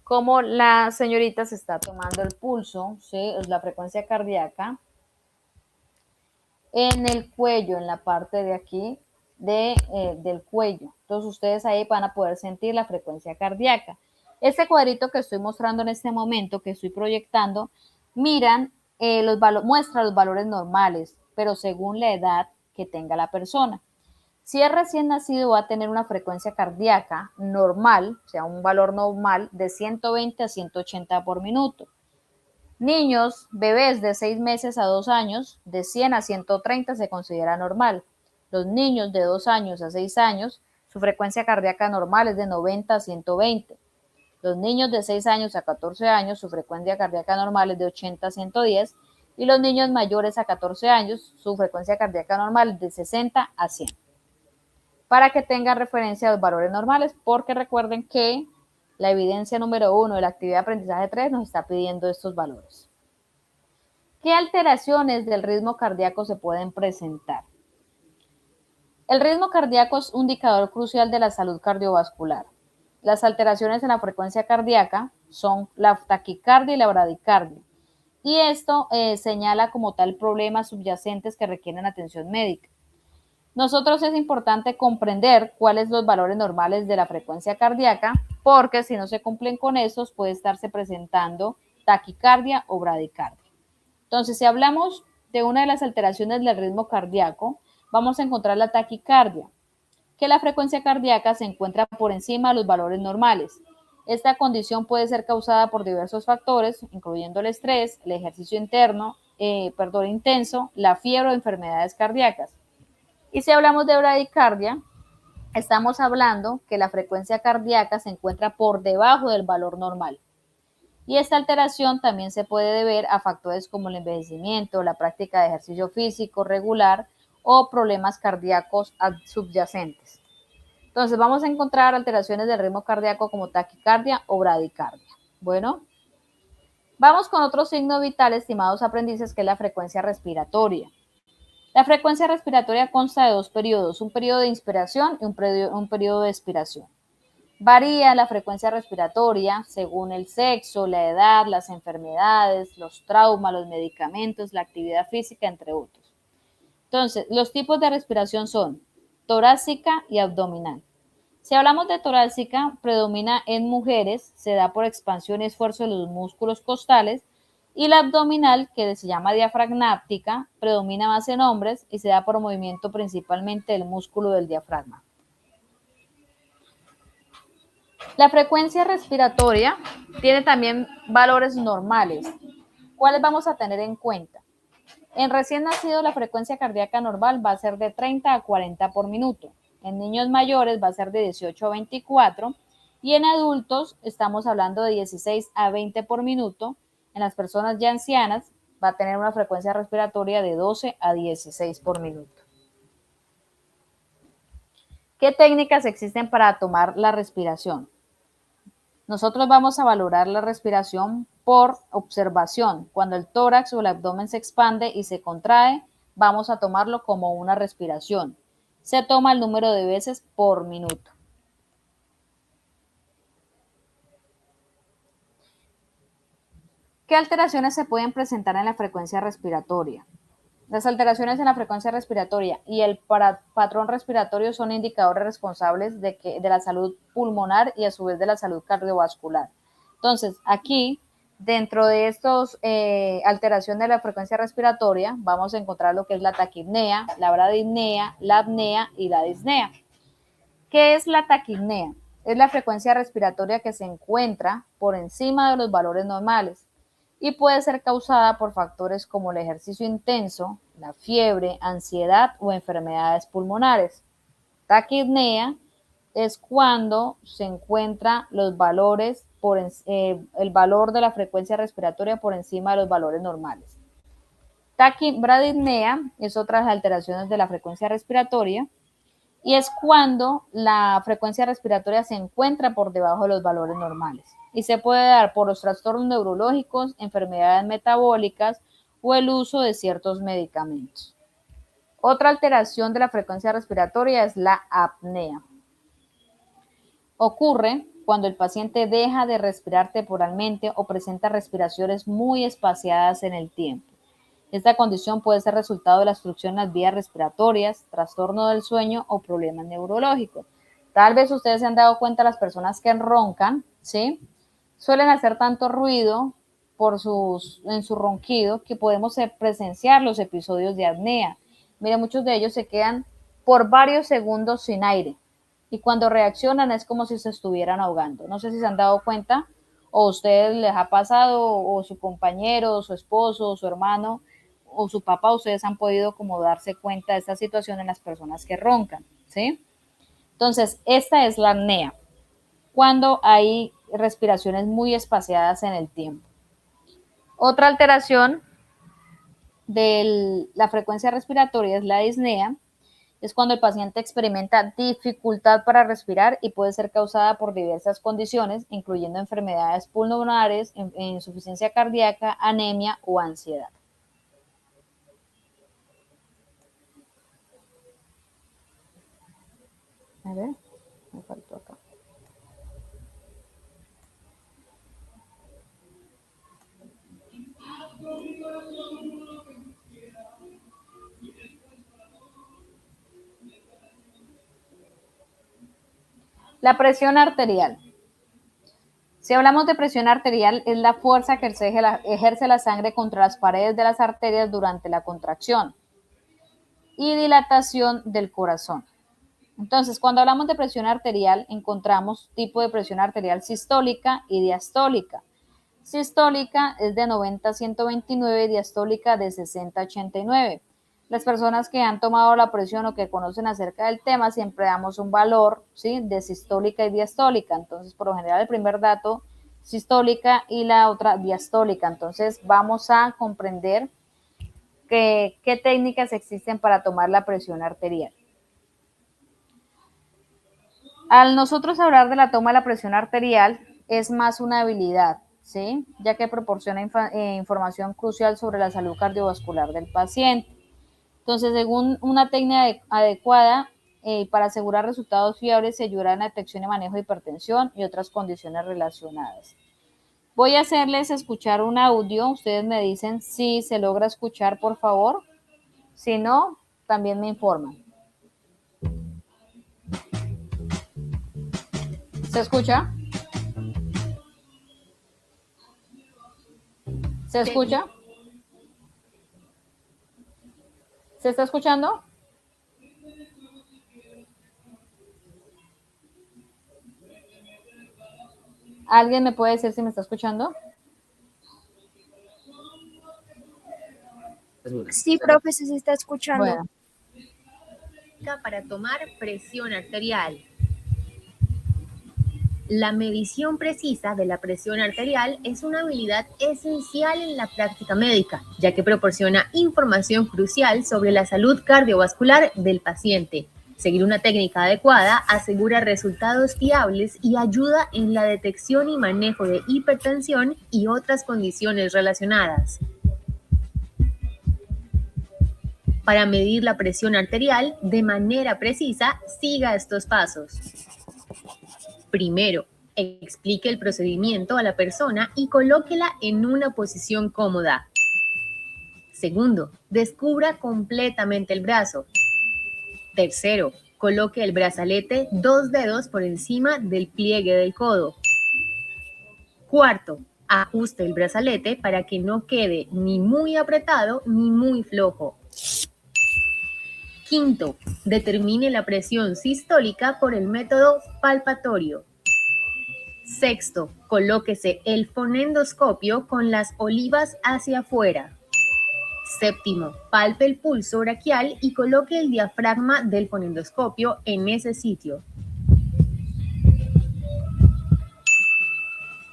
como la señorita se está tomando el pulso, ¿sí? Es la frecuencia cardíaca en el cuello, en la parte de aquí del cuello. Entonces ustedes ahí van a poder sentir la frecuencia cardíaca. Este cuadrito que estoy mostrando en este momento, que estoy proyectando, muestra los valores normales, pero según la edad que tenga la persona. Si es recién nacido, va a tener una frecuencia cardíaca normal, o sea, un valor normal de 120 a 180 por minuto. Niños, bebés de 6 meses a 2 años, de 100 a 130 se considera normal. Los niños de 2 años a 6 años, su frecuencia cardíaca normal es de 90 a 120. Los niños de 6 años a 14 años, su frecuencia cardíaca normal es de 80 a 110. Y los niños mayores a 14 años, su frecuencia cardíaca normal es de 60 a 100. Para que tengan referencia a los valores normales, porque recuerden que la evidencia número 1 de la actividad de aprendizaje 3 nos está pidiendo estos valores. ¿Qué alteraciones del ritmo cardíaco se pueden presentar? El ritmo cardíaco es un indicador crucial de la salud cardiovascular. Las alteraciones en la frecuencia cardíaca son la taquicardia y la bradicardia. Y esto señala como tal problemas subyacentes que requieren atención médica. Nosotros es importante comprender cuáles son los valores normales de la frecuencia cardíaca, porque si no se cumplen con esos, puede estarse presentando taquicardia o bradicardia. Entonces, si hablamos de una de las alteraciones del ritmo cardíaco, vamos a encontrar la taquicardia, que la frecuencia cardíaca se encuentra por encima de los valores normales. Esta condición puede ser causada por diversos factores, incluyendo el estrés, el ejercicio intenso, la fiebre o enfermedades cardíacas. Y si hablamos de bradicardia, estamos hablando que la frecuencia cardíaca se encuentra por debajo del valor normal. Y esta alteración también se puede deber a factores como el envejecimiento, la práctica de ejercicio físico regular o problemas cardíacos subyacentes. Entonces vamos a encontrar alteraciones del ritmo cardíaco como taquicardia o bradicardia. Bueno, vamos con otro signo vital, estimados aprendices, que es la frecuencia respiratoria. La frecuencia respiratoria consta de dos periodos, un periodo de inspiración y un periodo de expiración. Varía la frecuencia respiratoria según el sexo, la edad, las enfermedades, los traumas, los medicamentos, la actividad física, entre otros. Entonces, los tipos de respiración son torácica y abdominal. Si hablamos de torácica, predomina en mujeres, se da por expansión y esfuerzo de los músculos costales, y la abdominal, que se llama diafragmática, predomina más en hombres y se da por movimiento principalmente del músculo del diafragma. La frecuencia respiratoria tiene también valores normales. ¿Cuáles vamos a tener en cuenta? En recién nacido la frecuencia cardíaca normal va a ser de 30 a 40 por minuto. En niños mayores va a ser de 18 a 24 y en adultos estamos hablando de 16 a 20 por minuto. En las personas ya ancianas va a tener una frecuencia respiratoria de 12 a 16 por minuto. ¿Qué técnicas existen para tomar la respiración? Nosotros vamos a valorar la respiración por observación. Cuando el tórax o el abdomen se expande y se contrae, vamos a tomarlo como una respiración. Se toma el número de veces por minuto. ¿Qué alteraciones se pueden presentar en la frecuencia respiratoria? Las alteraciones en la frecuencia respiratoria y el patrón respiratorio son indicadores responsables de la salud pulmonar y a su vez de la salud cardiovascular. Entonces, aquí, dentro de estos alteraciones de la frecuencia respiratoria, vamos a encontrar lo que es la taquipnea, la bradipnea, la apnea y la disnea. ¿Qué es la taquipnea? Es la frecuencia respiratoria que se encuentra por encima de los valores normales y puede ser causada por factores como el ejercicio intenso, la fiebre, ansiedad o enfermedades pulmonares. Taquipnea es cuando se encuentran los valores el valor de la frecuencia respiratoria por encima de los valores normales. Bradipnea es otra de las alteraciones de la frecuencia respiratoria y es cuando la frecuencia respiratoria se encuentra por debajo de los valores normales. Y se puede dar por los trastornos neurológicos, enfermedades metabólicas o el uso de ciertos medicamentos. Otra alteración de la frecuencia respiratoria es la apnea. Ocurre cuando el paciente deja de respirar temporalmente o presenta respiraciones muy espaciadas en el tiempo. Esta condición puede ser resultado de la obstrucción en las vías respiratorias, trastorno del sueño o problemas neurológicos. Tal vez ustedes se han dado cuenta, las personas que roncan, ¿sí?, suelen hacer tanto ruido en su ronquido que podemos presenciar los episodios de apnea. Mire, muchos de ellos se quedan por varios segundos sin aire y cuando reaccionan es como si se estuvieran ahogando. No sé si se han dado cuenta o a ustedes les ha pasado o su compañero, o su esposo, o su hermano o su papá, ustedes han podido como darse cuenta de esta situación en las personas que roncan, ¿sí? Entonces, esta es la apnea, cuando hay respiraciones muy espaciadas en el tiempo. Otra alteración de la frecuencia respiratoria es la disnea, es cuando el paciente experimenta dificultad para respirar y puede ser causada por diversas condiciones, incluyendo enfermedades pulmonares, insuficiencia cardíaca, anemia o ansiedad. A ver, me faltó acá. La presión arterial. Si hablamos de presión arterial, es la fuerza que ejerce la sangre contra las paredes de las arterias durante la contracción y dilatación del corazón. Entonces, cuando hablamos de presión arterial, encontramos tipo de presión arterial sistólica y diastólica. Sistólica es de 90 a 129 y diastólica de 60 a 89. Las personas que han tomado la presión o que conocen acerca del tema siempre damos un valor, ¿sí?, de sistólica y diastólica. Entonces, por lo general, el primer dato sistólica y la otra diastólica. Entonces vamos a comprender qué técnicas existen para tomar la presión arterial. Al nosotros hablar de la toma de la presión arterial, es más una habilidad, ¿sí? Ya que proporciona información crucial sobre la salud cardiovascular del paciente. Entonces, según una técnica adecuada, para asegurar resultados fiables, se ayudará en la detección y manejo de hipertensión y otras condiciones relacionadas. Voy a hacerles escuchar un audio. Ustedes me dicen si se logra escuchar, por favor. Si no, también me informan. ¿Se escucha? ¿Se escucha? ¿Se está escuchando? ¿Alguien me puede decir si me está escuchando? Sí, profe, se está escuchando. Bueno. Para tomar presión arterial. La medición precisa de la presión arterial es una habilidad esencial en la práctica médica, ya que proporciona información crucial sobre la salud cardiovascular del paciente. Seguir una técnica adecuada asegura resultados fiables y ayuda en la detección y manejo de hipertensión y otras condiciones relacionadas. Para medir la presión arterial de manera precisa, siga estos pasos. Primero, explique el procedimiento a la persona y colóquela en una posición cómoda. Segundo, descubra completamente el brazo. Tercero, coloque el brazalete 2 dedos por encima del pliegue del codo. Cuarto, ajuste el brazalete para que no quede ni muy apretado ni muy flojo. Quinto, determine la presión sistólica por el método palpatorio. Sexto, colóquese el fonendoscopio con las olivas hacia afuera. Séptimo, palpe el pulso braquial y coloque el diafragma del fonendoscopio en ese sitio.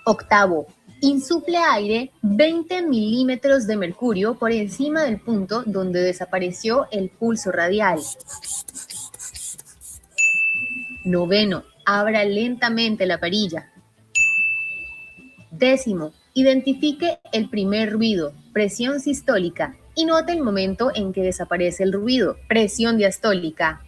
Octavo, insufle aire 20 milímetros de mercurio por encima del punto donde desapareció el pulso radial. Noveno, abra lentamente la perilla. Décimo, identifique el primer ruido, presión sistólica, y note el momento en que desaparece el ruido, presión diastólica.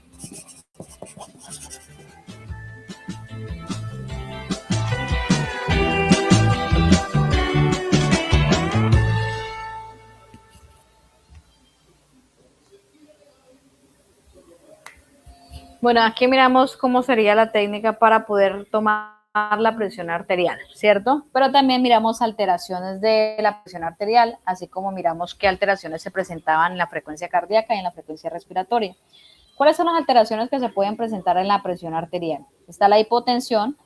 Bueno, aquí miramos cómo sería la técnica para poder tomar la presión arterial, ¿cierto? Pero también miramos alteraciones de la presión arterial, así como miramos qué alteraciones se presentaban en la frecuencia cardíaca y en la frecuencia respiratoria. ¿Cuáles son las alteraciones que se pueden presentar en la presión arterial? Está la hipotensión,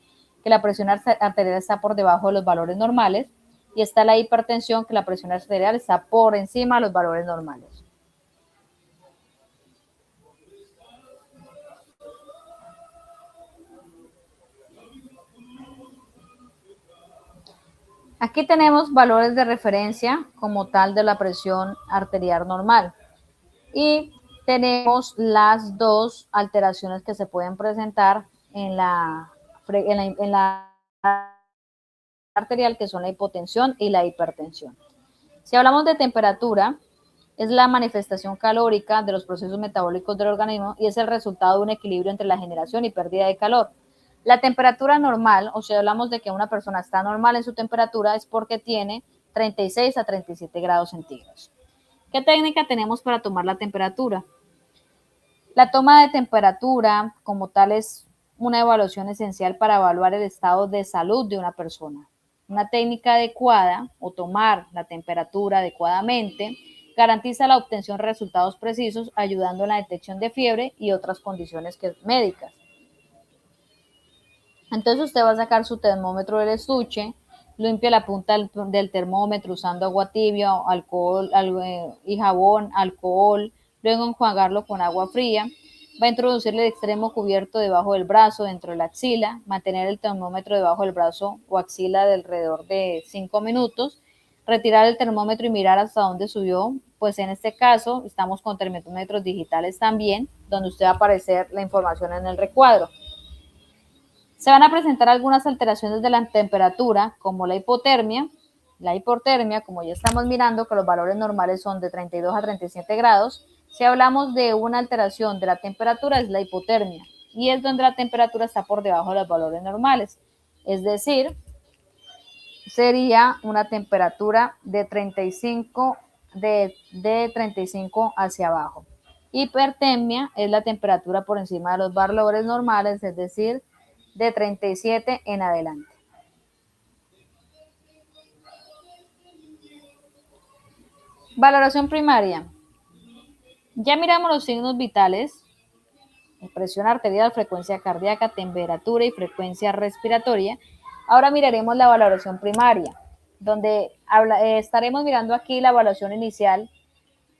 que la presión arterial está por debajo de los valores normales, y está la hipertensión, que la presión arterial está por encima de los valores normales. Aquí tenemos valores de referencia como tal de la presión arterial normal y tenemos las dos alteraciones que se pueden presentar en la arterial, que son la hipotensión y la hipertensión. Si hablamos de temperatura, es la manifestación calórica de los procesos metabólicos del organismo y es el resultado de un equilibrio entre la generación y pérdida de calor. La temperatura normal, o si hablamos de que una persona está normal en su temperatura, es porque tiene 36 a 37 grados centígrados. ¿Qué técnica tenemos para tomar la temperatura? La toma de temperatura como tal es una evaluación esencial para evaluar el estado de salud de una persona. Una técnica adecuada o tomar la temperatura adecuadamente garantiza la obtención de resultados precisos, ayudando en la detección de fiebre y otras condiciones médicas. Entonces usted va a sacar su termómetro del estuche, limpia la punta del termómetro usando agua tibia, alcohol y jabón, alcohol, luego enjuagarlo con agua fría. Va a introducirle el extremo cubierto debajo del brazo, dentro de la axila, mantener el termómetro debajo del brazo o axila de alrededor de 5 minutos, retirar el termómetro y mirar hasta dónde subió, pues en este caso estamos con termómetros digitales también, donde usted va a aparecer la información en el recuadro. Se van a presentar algunas alteraciones de la temperatura, como la hipotermia. La hipotermia, como ya estamos mirando, que los valores normales son de 32 a 37 grados. Si hablamos de una alteración de la temperatura, es la hipotermia, y es donde la temperatura está por debajo de los valores normales. Es decir, sería una temperatura de 35, de 35 hacia abajo. Hipertermia es la temperatura por encima de los valores normales, es decir, de 37 en adelante. Valoración primaria. Ya miramos los signos vitales: presión arterial, frecuencia cardíaca, temperatura y frecuencia respiratoria. Ahora miraremos la valoración primaria, donde estaremos mirando aquí la evaluación inicial,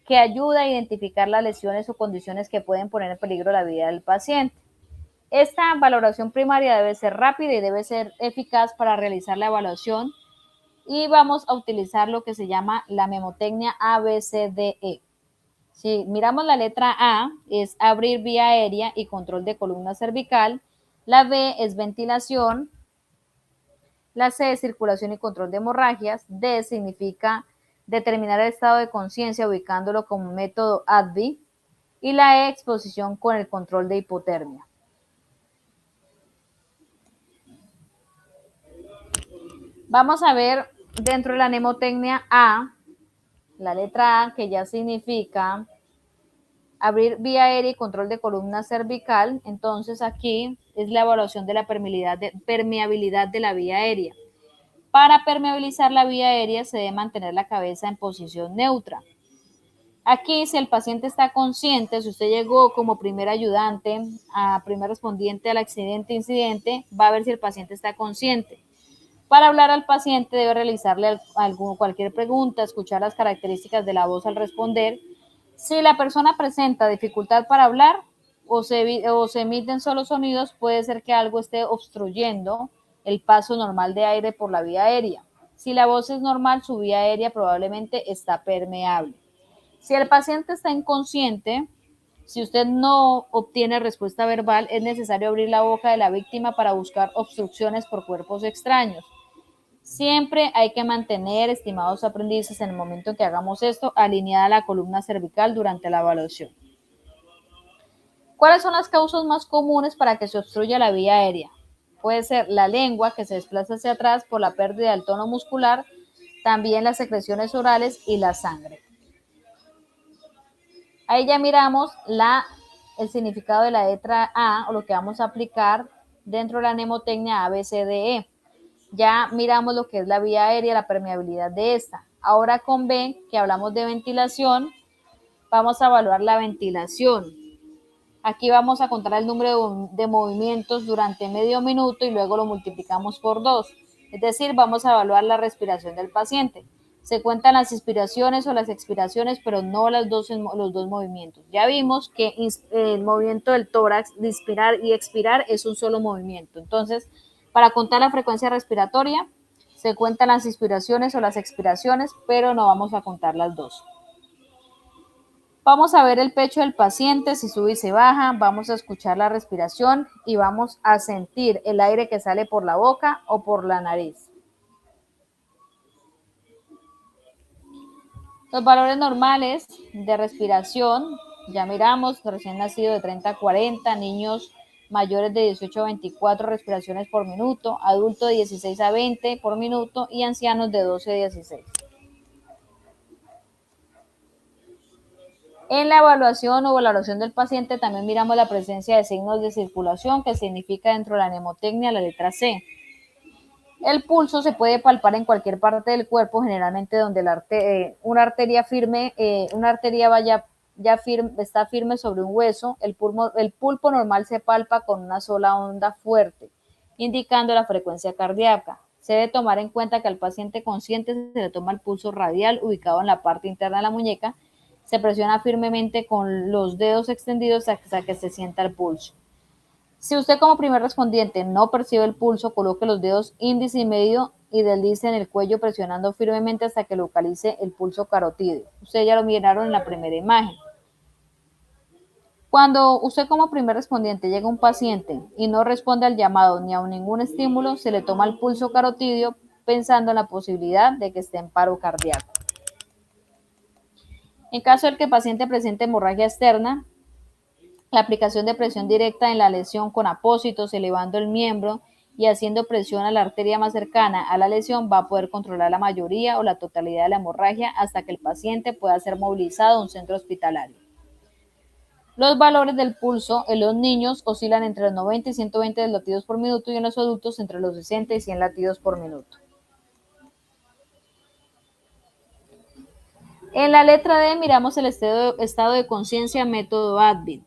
que ayuda a identificar las lesiones o condiciones que pueden poner en peligro la vida del paciente. Esta valoración primaria debe ser rápida y debe ser eficaz para realizar la evaluación, y vamos a utilizar lo que se llama la mnemotecnia ABCDE. Si miramos la letra A, es abrir vía aérea y control de columna cervical. La B es ventilación. La C es circulación y control de hemorragias. D significa determinar el estado de conciencia ubicándolo como método ADVI. Y la E, exposición con el control de hipotermia. Vamos a ver dentro de la mnemotecnia A, la letra A, que ya significa abrir vía aérea y control de columna cervical. Entonces aquí es la evaluación de la permeabilidad de la vía aérea. Para permeabilizar la vía aérea se debe mantener la cabeza en posición neutra. Aquí, si el paciente está consciente, si usted llegó como primer ayudante, primer respondiente al accidente-incidente, va a ver si el paciente está consciente. Para hablar al paciente debe realizarle cualquier pregunta, escuchar las características de la voz al responder. Si la persona presenta dificultad para hablar o se emiten solo sonidos, puede ser que algo esté obstruyendo el paso normal de aire por la vía aérea. Si la voz es normal, su vía aérea probablemente está permeable. Si el paciente está inconsciente, si usted no obtiene respuesta verbal, es necesario abrir la boca de la víctima para buscar obstrucciones por cuerpos extraños. Siempre hay que mantener, estimados aprendices, en el momento en que hagamos esto, alineada la columna cervical durante la evaluación. ¿Cuáles son las causas más comunes para que se obstruya la vía aérea? Puede ser la lengua, que se desplaza hacia atrás por la pérdida del tono muscular, también las secreciones orales y la sangre. Ahí ya miramos el significado de la letra A, o lo que vamos a aplicar dentro de la mnemotecnia ABCDE. Ya miramos lo que es la vía aérea, la permeabilidad de esta. Ahora con B, que hablamos de ventilación, vamos a evaluar la ventilación. Aquí vamos a contar el número de movimientos durante medio minuto y luego lo multiplicamos por 2. Es decir, vamos a evaluar la respiración del paciente. Se cuentan las inspiraciones o las expiraciones, pero no los dos movimientos. Ya vimos que el movimiento del tórax, de inspirar y expirar, es un solo movimiento. Entonces, para contar la frecuencia respiratoria, se cuentan las inspiraciones o las expiraciones, pero no vamos a contar las dos. Vamos a ver el pecho del paciente, si sube y se baja, vamos a escuchar la respiración y vamos a sentir el aire que sale por la boca o por la nariz. Los valores normales de respiración, ya miramos, recién nacido de 30 a 40, niños mayores de 18 a 24 respiraciones por minuto, adultos de 16 a 20 por minuto y ancianos de 12 a 16. En la evaluación o valoración del paciente también miramos la presencia de signos de circulación, que significa dentro de la mnemotecnia la letra C. El pulso se puede palpar en cualquier parte del cuerpo, generalmente donde una arteria está firme sobre un hueso. El pulpo normal se palpa con una sola onda fuerte, indicando la frecuencia cardíaca. Se debe tomar en cuenta que al paciente consciente se le toma el pulso radial ubicado en la parte interna de la muñeca. Se presiona firmemente con los dedos extendidos hasta que se sienta el pulso. Si usted como primer respondiente no percibe el pulso, coloque los dedos índice y medio y deslice en el cuello presionando firmemente hasta que localice el pulso carotídeo. Ustedes ya lo miraron en la primera imagen. Cuando usted como primer respondiente llega un paciente y no responde al llamado ni a ningún estímulo, se le toma el pulso carotídeo pensando en la posibilidad de que esté en paro cardíaco. En caso de que el paciente presente hemorragia externa, la aplicación de presión directa en la lesión con apósitos, elevando el miembro y haciendo presión a la arteria más cercana a la lesión va a poder controlar la mayoría o la totalidad de la hemorragia hasta que el paciente pueda ser movilizado a un centro hospitalario. Los valores del pulso en los niños oscilan entre los 90 y 120 latidos por minuto y en los adultos entre los 60 y 100 latidos por minuto. En la letra D miramos el estado de conciencia método ADVID.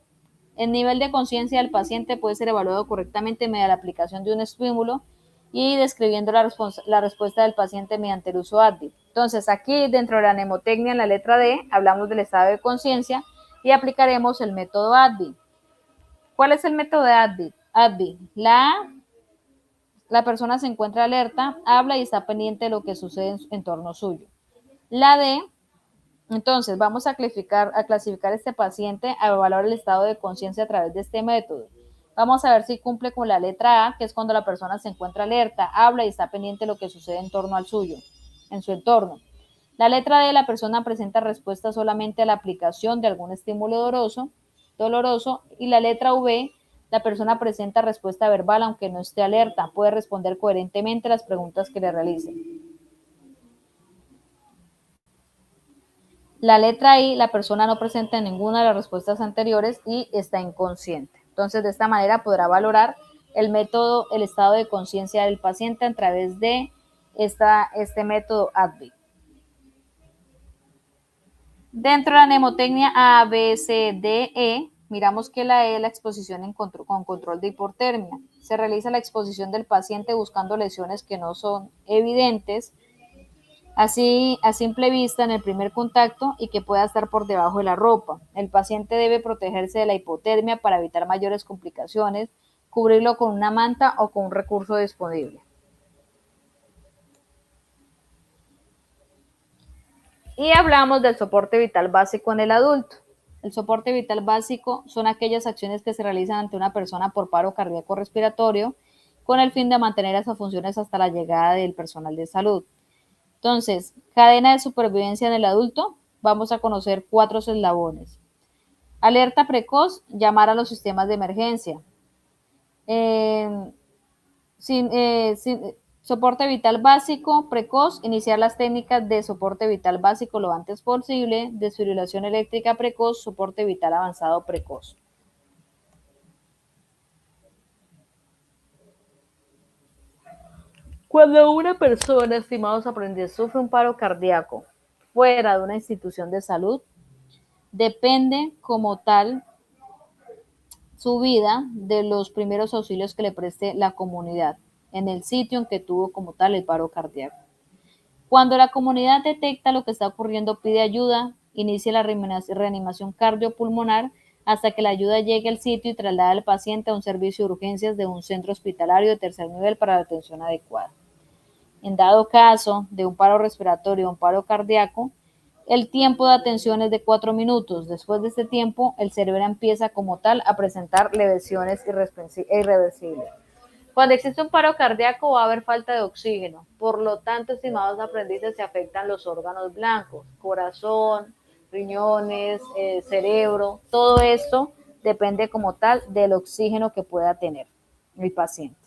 El nivel de conciencia del paciente puede ser evaluado correctamente mediante la aplicación de un estímulo y describiendo la respuesta del paciente mediante el uso ADVID. Entonces, aquí dentro de la mnemotecnia, en la letra D, hablamos del estado de conciencia y aplicaremos el método ADVID. ¿Cuál es el método de ADVID? La persona se encuentra alerta, habla y está pendiente de lo que sucede en su entorno suyo. La D, entonces, vamos a clasificar este paciente, a evaluar el estado de conciencia a través de este método. Vamos a ver si cumple con la letra A, que es cuando la persona se encuentra alerta, habla y está pendiente de lo que sucede en torno al suyo, en su entorno. La letra D, la persona presenta respuesta solamente a la aplicación de algún estímulo doloroso. Y la letra V, la persona presenta respuesta verbal aunque no esté alerta, puede responder coherentemente a las preguntas que le realicen. La letra I, la persona no presenta ninguna de las respuestas anteriores y está inconsciente. Entonces, de esta manera podrá valorar el estado de conciencia del paciente a través de este método ADVID. Dentro de la mnemotecnia A, B, C, D, E, miramos que la E es la exposición con control de hipotermia. Se realiza la exposición del paciente buscando lesiones que no son evidentes, así a simple vista en el primer contacto y que pueda estar por debajo de la ropa. El paciente debe protegerse de la hipotermia para evitar mayores complicaciones, cubrirlo con una manta o con un recurso disponible. Y hablamos del soporte vital básico en el adulto. El soporte vital básico son aquellas acciones que se realizan ante una persona por paro cardíaco respiratorio con el fin de mantener esas funciones hasta la llegada del personal de salud. Entonces, cadena de supervivencia en el adulto, vamos a conocer 4 eslabones. Alerta precoz, llamar a los sistemas de emergencia. Soporte vital básico precoz, iniciar las técnicas de soporte vital básico lo antes posible, desfibrilación eléctrica precoz, soporte vital avanzado precoz. Cuando una persona, estimados aprendices, sufre un paro cardíaco fuera de una institución de salud, depende como tal su vida de los primeros auxilios que le preste la comunidad en el sitio en que tuvo como tal el paro cardíaco. Cuando la comunidad detecta lo que está ocurriendo, pide ayuda, inicia la reanimación cardiopulmonar hasta que la ayuda llegue al sitio y traslada al paciente a un servicio de urgencias de un centro hospitalario de tercer nivel para la atención adecuada. En dado caso de un paro respiratorio o un paro cardíaco, el tiempo de atención es de 4 minutos. Después de este tiempo, el cerebro empieza como tal a presentar lesiones irreversibles. Cuando existe un paro cardíaco va a haber falta de oxígeno. Por lo tanto, estimados aprendices, se afectan los órganos blancos, corazón, riñones, cerebro. Todo esto depende como tal del oxígeno que pueda tener el paciente.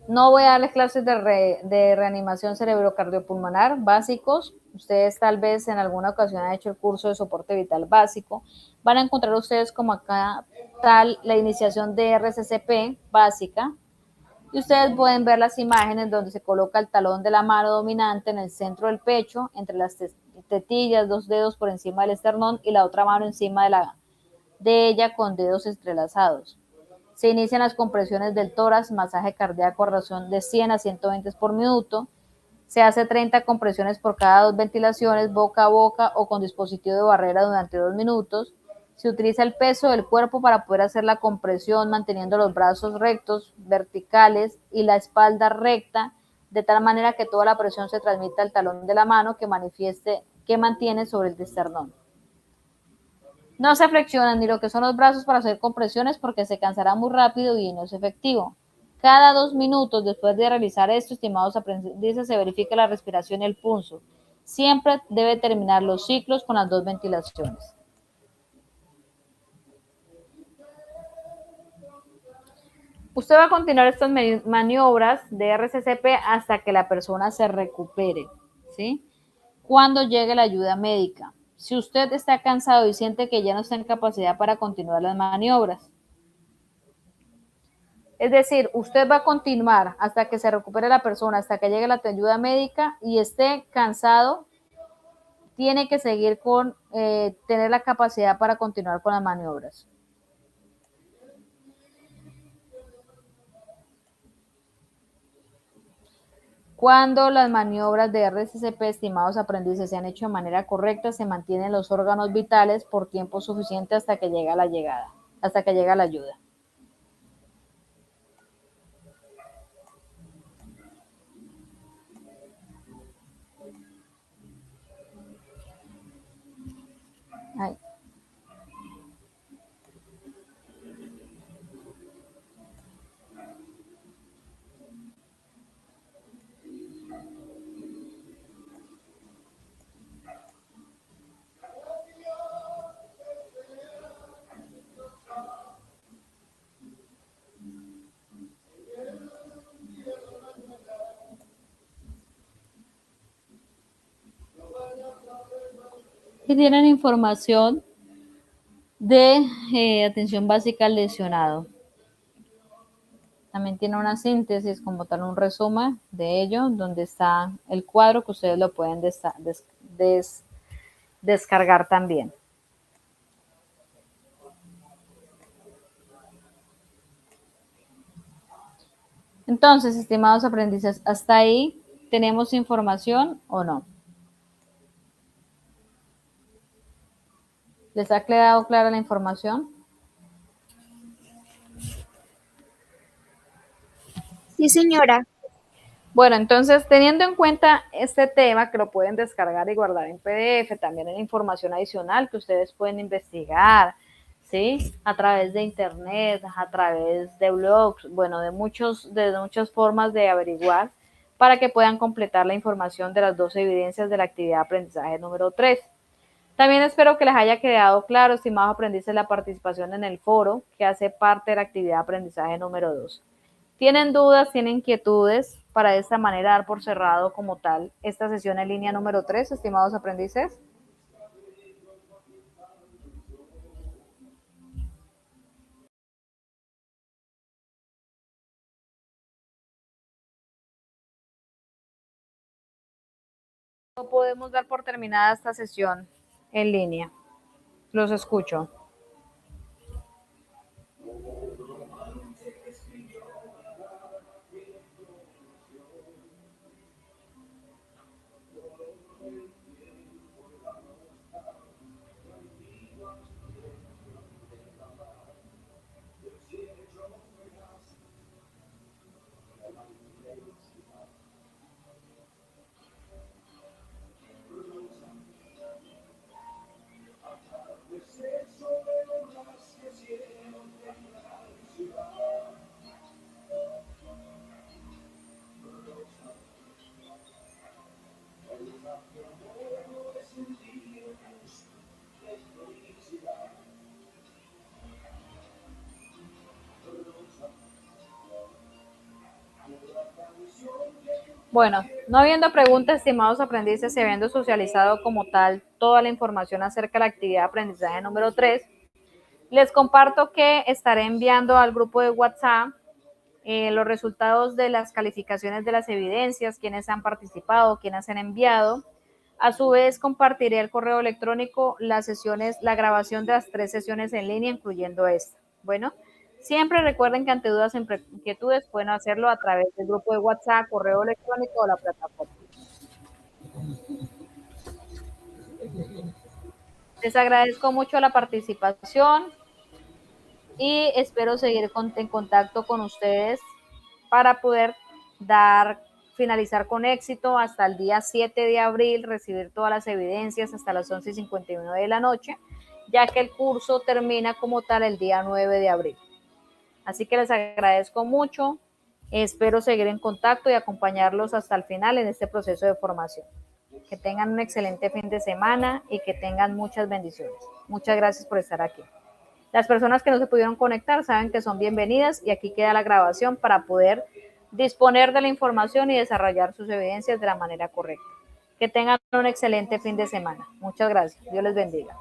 No voy a darles clases de reanimación cerebrocardiopulmonar básicos. Ustedes tal vez en alguna ocasión han hecho el curso de soporte vital básico. Van a encontrar ustedes como acá tal la iniciación de RCCP básica. Y ustedes pueden ver las imágenes donde se coloca el talón de la mano dominante en el centro del pecho, entre las tetillas, 2 dedos por encima del esternón y la otra mano encima de ella con dedos entrelazados. Se inician las compresiones del tórax, masaje cardíaco a razón de 100 a 120 por minuto. Se hace 30 compresiones por cada 2 ventilaciones, boca a boca o con dispositivo de barrera durante 2 minutos. Se utiliza el peso del cuerpo para poder hacer la compresión, manteniendo los brazos rectos, verticales y la espalda recta, de tal manera que toda la presión se transmita al talón de la mano que mantiene sobre el esternón. No se flexionan ni lo que son los brazos para hacer compresiones porque se cansará muy rápido y no es efectivo. Cada 2 minutos después de realizar esto, estimados aprendices, se verifica la respiración y el pulso. Siempre debe terminar los ciclos con las 2 ventilaciones. Usted va a continuar estas maniobras de RCCP hasta que la persona se recupere, ¿sí? Cuando llegue la ayuda médica. Si usted está cansado y siente que ya no está en capacidad para continuar las maniobras. Es decir, usted va a continuar hasta que se recupere la persona, hasta que llegue la ayuda médica y esté cansado, tiene que seguir con tener la capacidad para continuar con las maniobras. Cuando las maniobras de RCCP, estimados aprendices, se han hecho de manera correcta, se mantienen los órganos vitales por tiempo suficiente hasta que llega la ayuda. Ay. Y tienen información de atención básica al lesionado. También tiene una síntesis, como tal, un resumen de ello, donde está el cuadro que ustedes lo pueden descargar también. Entonces, estimados aprendices, ¿hasta ahí tenemos información o no? ¿Les ha quedado clara la información? Sí, señora. Bueno, entonces, teniendo en cuenta este tema, que lo pueden descargar y guardar en PDF, también en información adicional que ustedes pueden investigar, ¿sí? A través de internet, a través de blogs, bueno, de muchas formas de averiguar para que puedan completar la información de las 12 evidencias de la actividad de aprendizaje número 3. También espero que les haya quedado claro, estimados aprendices, la participación en el foro que hace parte de la actividad de aprendizaje número 2. ¿Tienen dudas, tienen inquietudes para de esta manera dar por cerrado como tal esta sesión en línea número 3, estimados aprendices? No podemos dar por terminada esta sesión en línea. Los escucho. Bueno, no habiendo preguntas, estimados aprendices, y habiendo socializado como tal toda la información acerca de la actividad de aprendizaje número 3, les comparto que estaré enviando al grupo de WhatsApp los resultados de las calificaciones de las evidencias, quienes han participado, quienes han enviado. A su vez, compartiré el correo electrónico, la grabación de las 3 sesiones en línea, incluyendo esta. Bueno, siempre recuerden que ante dudas e inquietudes pueden hacerlo a través del grupo de WhatsApp, correo electrónico o la plataforma. Les agradezco mucho la participación y espero seguir en contacto con ustedes para poder finalizar con éxito hasta el día 7 de abril, recibir todas las evidencias hasta las 11:51 de la noche, ya que el curso termina como tal el día 9 de abril. Así que les agradezco mucho, espero seguir en contacto y acompañarlos hasta el final en este proceso de formación. Que tengan un excelente fin de semana y que tengan muchas bendiciones. Muchas gracias por estar aquí. Las personas que no se pudieron conectar saben que son bienvenidas y aquí queda la grabación para poder disponer de la información y desarrollar sus evidencias de la manera correcta. Que tengan un excelente fin de semana. Muchas gracias. Dios les bendiga.